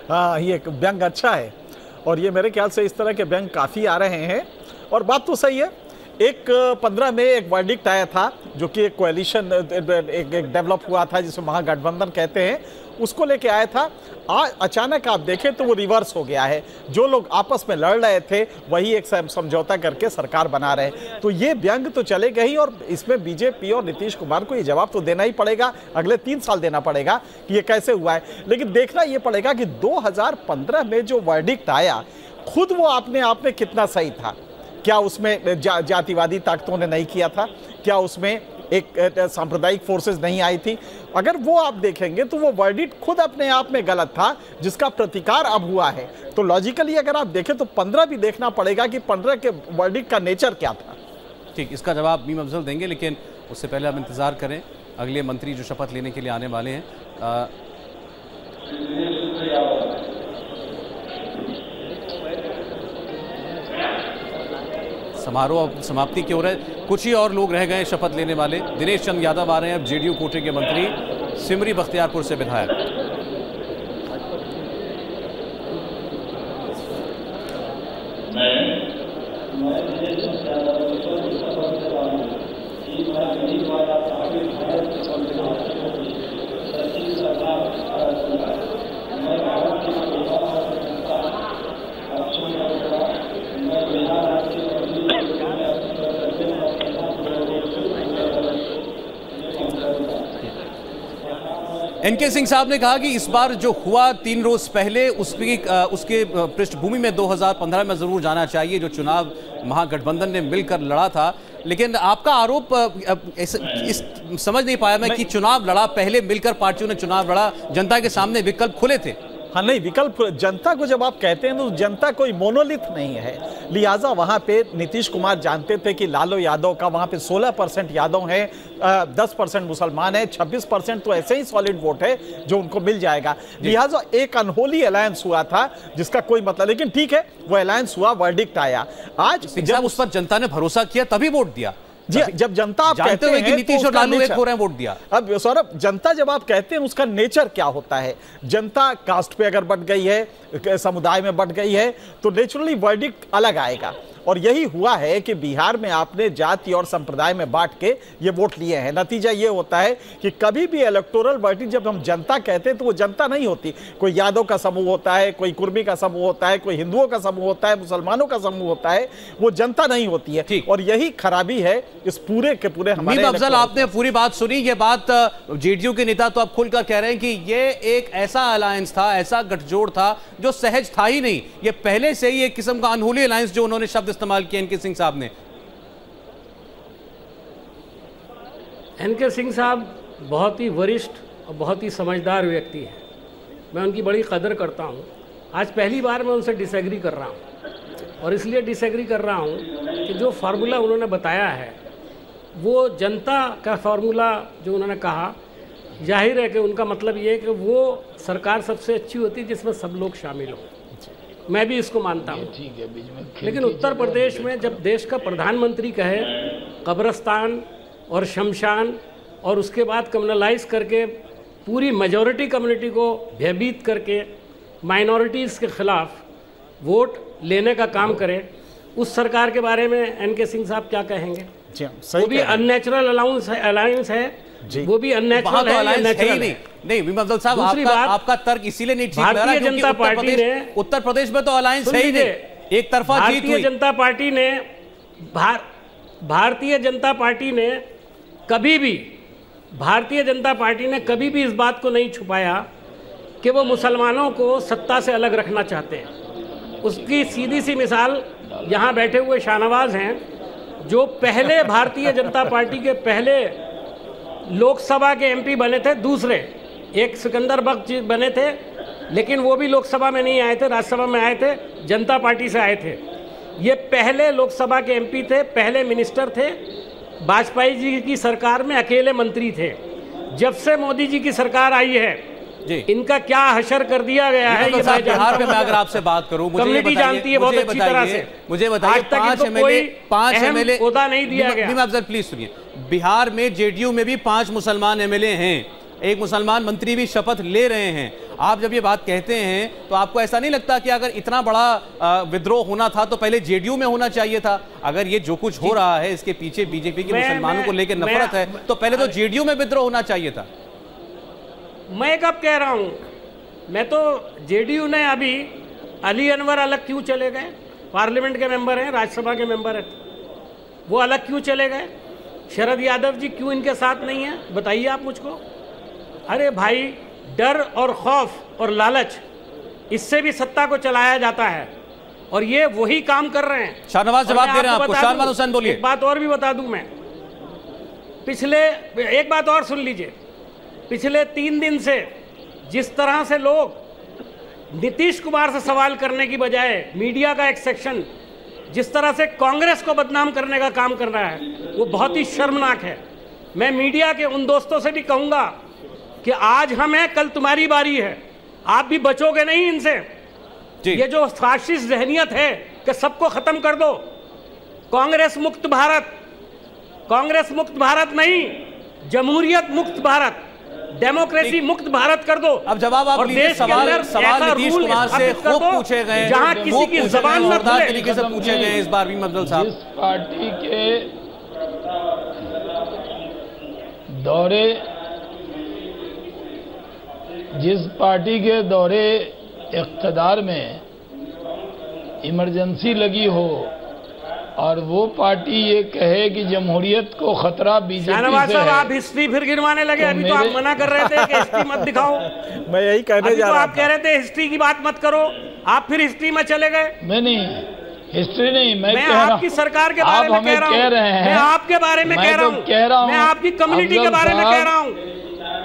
हाँ, ये व्यंग अच्छा है और ये मेरे ख्याल से इस तरह के व्यंग काफ़ी आ रहे हैं और बात तो सही है। एक 15 में एक वर्डिक्ट आया था जो कि एक कोएलिशन एक डेवलप हुआ था जिसमें महागठबंधन कहते हैं, उसको लेके आया था। आज अचानक आप देखें तो वो रिवर्स हो गया है। जो लोग आपस में लड़ रहे थे वही एक समझौता करके सरकार बना रहे, तो ये व्यंग तो चलेगा ही और इसमें बीजेपी और नीतीश कुमार को ये जवाब तो देना ही पड़ेगा, अगले 3 साल देना पड़ेगा कि ये कैसे हुआ है। लेकिन देखना ये पड़ेगा कि 2015 में जो वर्डिक्ट आया खुद वो अपने आप में कितना सही था। क्या उसमें जातिवादी ताकतों ने नहीं किया था? क्या उसमें एक सांप्रदायिक फोर्सेस नहीं आई थी? अगर वो आप देखेंगे तो वो वर्डिक्ट खुद अपने आप में गलत था जिसका प्रतिकार अब हुआ है। तो लॉजिकली अगर आप देखें तो 15 भी देखना पड़ेगा कि 15 के वर्डिक्ट का नेचर क्या था। ठीक, इसका जवाब मीम अफजल देंगे, लेकिन उससे पहले हम इंतजार करें अगले मंत्री जो शपथ लेने के लिए आने वाले हैं। समारोह समाप्ति की ओर है, कुछ ही और लोग रह गए शपथ लेने वाले। दिनेश चंद यादव आ रहे हैं अब जेडीयू कोटे के मंत्री, सिमरी बख्तियारपुर से विधायक। एनके सिंह साहब ने कहा कि इस बार जो हुआ 3 रोज पहले उसके पृष्ठभूमि में 2015 में जरूर जाना चाहिए, जो चुनाव महागठबंधन ने मिलकर लड़ा था। लेकिन आपका आरोप समझ नहीं पाया मैं कि चुनाव लड़ा, पहले मिलकर पार्टियों ने चुनाव लड़ा, जनता के सामने विकल्प खुले थे। हाँ नहीं, विकल्प जनता को जब आप कहते हैं तो जनता कोई मोनोलिथ नहीं है, लिहाजा वहाँ पे नीतीश कुमार जानते थे कि लालू यादव का वहाँ पे 16% यादव हैं, 10% मुसलमान हैं, 26% तो ऐसे ही सॉलिड वोट है जो उनको मिल जाएगा। लिहाजा एक अनहोली अलायंस हुआ था जिसका कोई मतलब, लेकिन ठीक है वो अलायंस हुआ, वर्डिक्ट आया। आज जब उस पर जनता ने भरोसा किया तभी वोट दिया। जी, जब जनता आप कहते हैं कि नीतीश और लालू एक हो रहे हैं, वोट दिया। अब सौरभ, जनता जब आप कहते हैं उसका नेचर क्या होता है, जनता कास्ट पे अगर बढ़ गई है, समुदाय में बढ़ गई है तो नेचुरली वर्डिक्ट अलग आएगा। और यही हुआ है कि बिहार में आपने जाति और संप्रदाय में बांट के ये वोट लिए हैं। नतीजा ये होता है कि कभी भी इलेक्टोरल वर्डिक्ट जब हम जनता कहते हैं तो वो जनता नहीं होती, कोई यादव का समूह होता है, कोई कुर्मी का समूह होता है, कोई हिंदुओं का समूह होता है, मुसलमानों का समूह होता है, वो जनता नहीं होती है। और यही खराबी है इस पूरे के पूरे हमारे। मीम अफजल, आपने पूरी बात सुनी, ये बात जेडीयू के नेता तो अब खुलकर कह रहे हैं कि ये एक ऐसा अलायंस था, ऐसा गठजोड़ था जो सहज था ही नहीं, ये पहले से ही एक किस्म का अनहोली अलायंस, जो उन्होंने शब्द इस्तेमाल किया एनके सिंह साहब ने। एनके सिंह साहब बहुत ही वरिष्ठ और बहुत ही समझदार व्यक्ति हैं, मैं उनकी बड़ी कदर करता हूं। आज पहली बार मैं उनसे डिसएग्री कर रहा हूं और इसलिए डिसएग्री कर रहा हूं कि जो फार्मूला उन्होंने बताया है वो जनता का फार्मूला जो उन्होंने कहा, जाहिर है कि उनका मतलब ये है कि वो सरकार सबसे अच्छी होती है जिसमें सब लोग शामिल हों। मैं भी इसको मानता हूँ, लेकिन उत्तर प्रदेश में जब देश का प्रधानमंत्री कहे कब्रिस्तान और शमशान और उसके बाद कम्युनलाइज करके पूरी मेजॉरिटी कम्युनिटी को भयभीत करके माइनॉरिटीज़ के खिलाफ वोट लेने का काम करे, उस सरकार के बारे में एनके सिंह साहब क्या कहेंगे? वो भी अननेचुरल अलायंस है, वो भी अननेचुरल है। नहीं मीम अफजल साहब, आपका तर्क इसीलिए नहीं ठीक लग रहा क्योंकि उत्तर प्रदेश में तो अलायंस है ही नहीं, एक तरफा जीत हुई। भारतीय जनता पार्टी ने कभी भी इस बात को नहीं छुपाया कि वो मुसलमानों को सत्ता से अलग रखना चाहते हैं। उसकी सीधी सी मिसाल यहाँ बैठे हुए शाहनवाज हैं, जो पहले भारतीय जनता पार्टी के पहले लोकसभा के एमपी बने थे, दूसरे एक सिकंदर बख्श जी बने थे, लेकिन वो भी लोकसभा में नहीं आए थे, राज्यसभा में आए थे, जनता पार्टी से आए थे। ये पहले लोकसभा के एमपी थे, पहले मिनिस्टर थे, वाजपेयी जी की सरकार में अकेले मंत्री थे। जब से मोदी जी की सरकार आई है इनका क्या हशर कर दिया गया है ये मैं बिहार में मैं अगर आपसे बात करूं, कम्युनिटी जानती है बहुत अच्छी तरह से। मुझे बताइए 5 एमएलए ओहदा नहीं दिया गया। प्लीज सुनिए, बिहार में जेडीयू में भी 5 मुसलमान एमएलए हैं, एक मुसलमान मंत्री भी शपथ ले रहे हैं। आप जब ये बात कहते हैं तो आपको ऐसा नहीं लगता कि अगर इतना बड़ा विद्रोह होना था तो पहले जेडीयू में होना चाहिए था? अगर ये जो कुछ हो रहा है इसके पीछे बीजेपी के मुसलमानों को लेकर नफरत है तो पहले तो जेडीयू में विद्रोह होना चाहिए था। मैं कब कह रहा हूं, मैं तो जेडीयू ने अभी अली अनवर अलग क्यों चले गए? पार्लियामेंट के मेंबर हैं, राज्यसभा के मेंबर हैं, वो अलग क्यों चले गए? शरद यादव जी क्यों इनके साथ नहीं है? बताइए आप मुझको। अरे भाई, डर और खौफ और लालच, इससे भी सत्ता को चलाया जाता है और ये वही काम कर रहे हैं। शाहनवाज जवाब दे रहे हैं आपको। शाहनवाज हुसैन बोलिए। एक बात और भी बता दूं मैं, एक बात और सुन लीजिए। पिछले 3 दिन से जिस तरह से लोग नीतीश कुमार से सवाल करने की बजाय मीडिया का एक सेक्शन जिस तरह से कांग्रेस को बदनाम करने का काम कर रहा है, वो बहुत ही शर्मनाक है। मैं मीडिया के उन दोस्तों से भी कहूंगा कि आज हम हैं, कल तुम्हारी बारी है, आप भी बचोगे नहीं इनसे। ये जो फाशिस्ट ज़हनियत है कि सबको खत्म कर दो, कांग्रेस मुक्त भारत, कांग्रेस मुक्त भारत नहीं, जमहूरियत मुक्त भारत, डेमोक्रेसी मुक्त भारत कर दो। अब जवाब आप लीजिए। सवाल नीतीश कुमार से खूब पूछे गए, जहां किसी की जबान न खुले, तरीके से पूछे गए इस बार भी मफजल साहब। जिस पार्टी के दौरे इख्तिदार में इमरजेंसी लगी हो और वो पार्टी ये कहे कि जमहूरियत को खतरा बीजेपी से है। आप हिस्ट्री फिर गिनवाने लगे। अभी तो आप मना कर रहे थे कि हिस्ट्री मत दिखाओ। मैं यही कहने जा रहा था। आप कह रहे थे हिस्ट्री की बात मत करो, आप फिर हिस्ट्री में चले गए। मैं नहीं, हिस्ट्री नहीं, मैं आपकी सरकार के बारे में कह रहा हूँ, मैं आपके बारे में कह रहा हूँ, मैं आपकी कम्युनिटी के बारे में कह रहा हूँ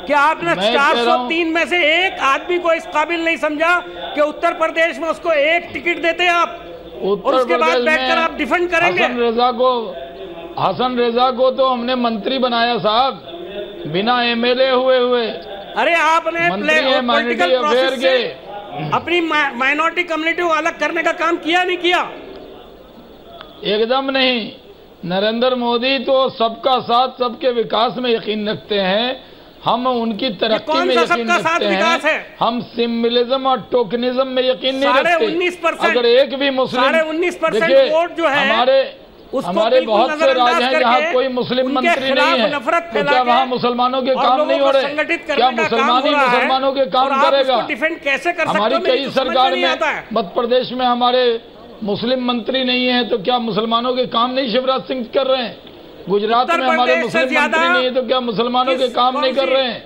कि आपने 403 में से एक आदमी को इस काबिल नहीं समझा कि उत्तर प्रदेश में उसको एक टिकट देते आप और उसके बाद बैठकर आप डिफेंड करेंगे। हसन रेजा को तो हमने मंत्री बनाया साहब, बिना एमएलए हुए। अरे आपने पॉलिटिकल प्रोसेस से अपनी माइनॉरिटी कम्युनिटी को अलग करने का काम किया नहीं किया? एकदम नहीं। नरेंद्र मोदी तो सबका साथ, सबके विकास में यकीन रखते हैं। हम उनकी तरक्की में यकीन रखते हैं। हम सिम्बलिज्म और टोकनिज्म में यकीन नहीं रखते। 19% अगर एक भी मुस्लिम, 19% वोट जो है हमारे बहुत से राज्य हैं जहाँ कोई मुस्लिम मंत्री नहीं है, तो क्या वहाँ मुसलमानों के काम नहीं हो रहे? क्या मुसलमान ही मुसलमानों के काम करेगा? डिफेंड कैसे कर सकते? हमारी कई सरकार में, मध्य प्रदेश में हमारे मुस्लिम मंत्री नहीं है, तो क्या मुसलमानों के काम नहीं शिवराज सिंह कर रहे हैं? गुजरात में हमारे मुस्लिम मंत्री नहीं है, तो क्या मुसलमानों के काम नहीं कर रहे हैं?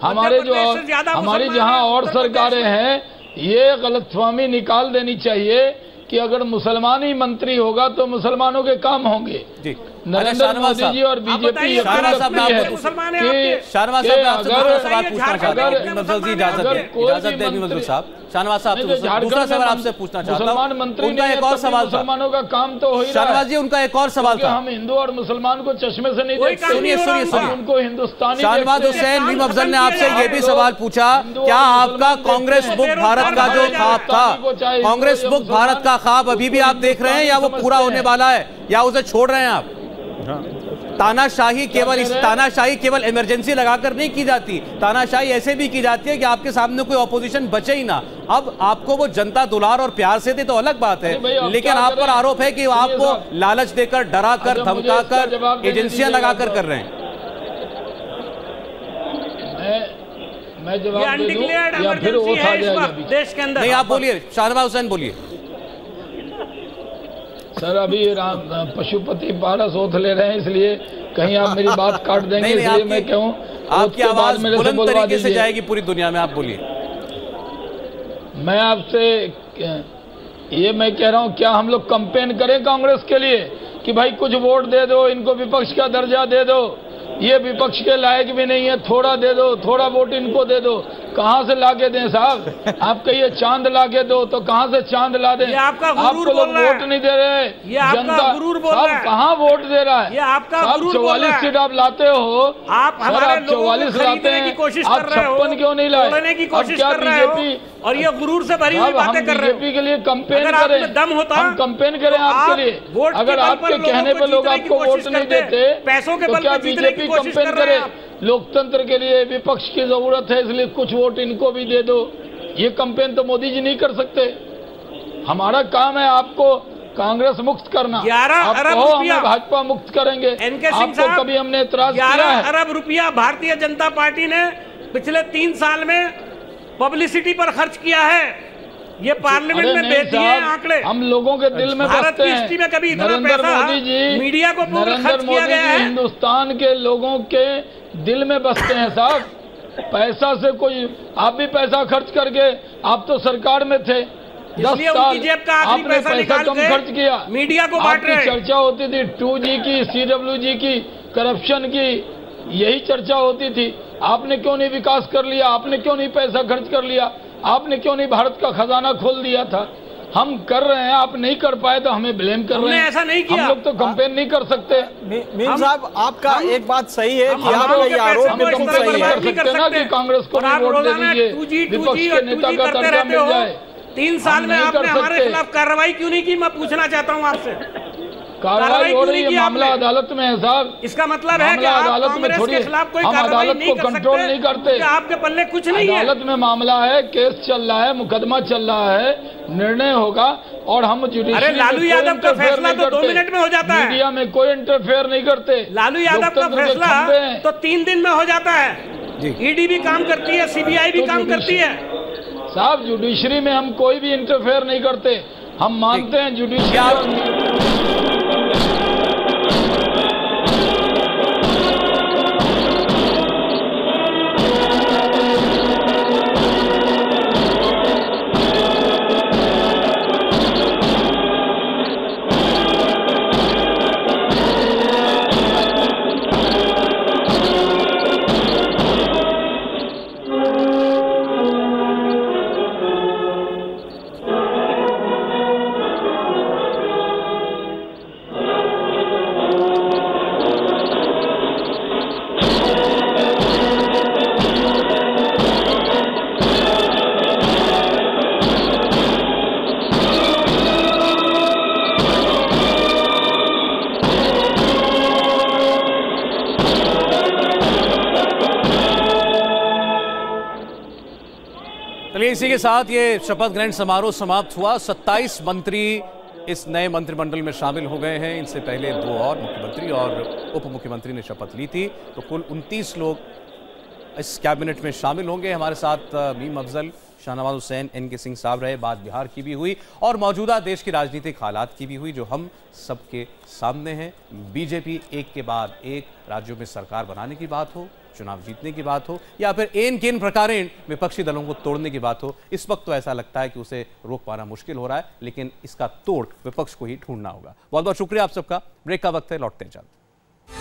हमारी जहां और सरकारें हैं, ये गलतफहमी निकाल देनी चाहिए कि अगर मुसलमान ही मंत्री होगा तो मुसलमानों के काम होंगे। नरेंद्र मोदी जी और बीजेपी इजाजत शाहनवाज साहब दूसरा सवाल आपसे पूछना चाहता हूं। उनका एक और सवाल था, मुसलमानों का काम तो हो ही रहा शाहनवाज जी, उनका एक और सवाल था। हम हिंदू और मुसलमान को चश्मे से नहीं देखते। सुनिए उनको हिंदुस्तानी। शाहनवाज हुसैन मीम अफजल ने आपसे ये भी सवाल पूछा, क्या आपका कांग्रेस मुक्त भारत का जो ख्वाब था, कांग्रेस मुक्त भारत का ख्वाब अभी भी आप देख रहे हैं या वो पूरा होने वाला है या उसे छोड़ रहे हैं आप? तानाशाही केवल इमरजेंसी लगाकर नहीं की जाती, तानाशाही ऐसे भी की जाती है कि आपके सामने कोई ऑपोजिशन बचे ही ना। अब आपको वो जनता दुलार और प्यार से दे तो अलग बात है, लेकिन आप पर आरोप है कि आपको लालच देकर, डराकर, धमकाकर, एजेंसियां लगाकर कर रहे हैं। मैं जवाब दे दूं या फिर वो खा जाएगा देश के अंदर? नहीं, आप बोलिए, शाहनवाज हुसैन बोलिए। सर, अभी पशुपति पारस ओथ ले रहे हैं, इसलिए कहीं आप मेरी बात काट देंगे, इसलिए मैं कहूँ आपकी आवाज बुलंद तरीके से जाएगी पूरी दुनिया में। आप बोलिए। मैं आपसे ये मैं कह रहा हूँ, क्या हम लोग कैंपेन करें कांग्रेस के लिए कि भाई कुछ वोट दे दो, इनको विपक्ष का दर्जा दे दो, ये विपक्ष के लायक भी नहीं है, थोड़ा दे दो, थोड़ा वोट इनको दे दो? कहाँ से लाके दें साहब? आप कहिए चांद लाके दो, तो कहाँ से चांद ला दें? आपको लोग वोट नहीं दे रहे, जनता साहब कहाँ वोट दे रहा है? साहब 44 सीट आप लाते हो, आप हमारे 44 लाते हैं, आप 56 क्यों नहीं लाए? अब क्या बीजेपी और ये गुरूर से भरी हुई बातें कर रहे हो? बीजेपी के लिए कंपेन करें, दम होता, हम कंपेन करें आपके लिए। अगर आपके कहने पे लोग आपको वोट नहीं देते, पैसों के तो क्या बीजेपी कंपेन करे? लोकतंत्र के लिए विपक्ष की जरूरत है, इसलिए कुछ वोट इनको भी दे दो। ये कंपेन तो मोदी जी नहीं कर सकते। हमारा काम है आपको कांग्रेस मुक्त करना। 11 अरब रुपया भाजपा मुक्त करेंगे। आपको कभी हमने एतराज किया है? 11 अरब रुपया भारतीय जनता पार्टी ने पिछले 3 साल में पब्लिसिटी पर खर्च किया है। ये पार्लियामेंट में बेच दिए आंकड़े। हम लोगों के दिल में भारत की हिस्ट्री में कभी इतना पैसा मीडिया को खर्च किया गया है? हिंदुस्तान के लोगों के दिल में बसते हैं साहब। पैसा से कोई, आप भी पैसा खर्च करके, आप तो सरकार में थे 10 साल, आपने पैसा कम खर्च किया, मीडिया को बांट रहे। चर्चा होती थी 2G की, CWG की, करप्शन की, यही चर्चा होती थी। आपने क्यों नहीं विकास कर लिया? आपने क्यों नहीं पैसा खर्च कर लिया? आपने क्यों नहीं भारत का खजाना खोल दिया था? हम कर रहे हैं, आप नहीं कर पाए तो हमें ब्लेम कर रहे हैं। ऐसा नहीं किया। हम लोग तो कंपेन नहीं कर सकते। मीम साहब, आपका एक बात सही है कि आप ये आरोप हम कंपेन नहीं कर सकते ना कि कांग्रेस को भी वोट दे दीजिए, विपक्ष के नेता का दर्जा मिल जाए। 3 साल में आपने हमारे खिलाफ कार्रवाई क्यों नहीं की? मैं पूछना चाहता हूँ आपसे। कार्रवाई हो रही है, मामला अदालत में है साहब। इसका मतलब है कि आप कांग्रेस के खिलाफ कोई कार्रवाई नहीं कर सकते, कंट्रोल नहीं करते। आपके पल्ले कुछ नहीं है। अदालत में मामला है, केस चल रहा है, मुकदमा चल रहा है, निर्णय होगा और हम जुडिशरी। अरे लालू यादव का फैसला तो 2 मिनट में हो जाता है। मीडिया में कोई इंटरफेयर नहीं करते। लालू यादव का फैसला तो 3 दिन में हो जाता है। ईडी भी काम करती है, CBI भी काम करती है। साहब जुडिशरी में हम कोई भी इंटरफेयर नहीं करते। हम मानते हैं जुडिशरी। चलिए इसी के साथ ये शपथ ग्रहण समारोह समाप्त हुआ। 27 मंत्री इस नए मंत्रिमंडल में शामिल हो गए हैं। इनसे पहले 2 और मुख्यमंत्री और उप मुख्यमंत्री ने शपथ ली थी। तो कुल 29 लोग इस कैबिनेट में शामिल होंगे। हमारे साथ मीम अफजल, शाहनवाज हुसैन, NK सिंह साहब रहे। बात बिहार की भी हुई और मौजूदा देश की राजनीतिक हालात की भी हुई जो हम सबके सामने हैं। बीजेपी एक के बाद एक राज्यों में सरकार बनाने की बात हो, चुनाव जीतने की बात हो या फिर एन केन प्रकारेण विपक्षी दलों को तोड़ने की बात हो, इस वक्त तो ऐसा लगता है कि उसे रोक पाना मुश्किल हो रहा है। लेकिन इसका तोड़ विपक्ष को ही ढूंढना होगा। बहुत बहुत शुक्रिया आप सबका। ब्रेक का वक्त है, लौटते हैं जल्द।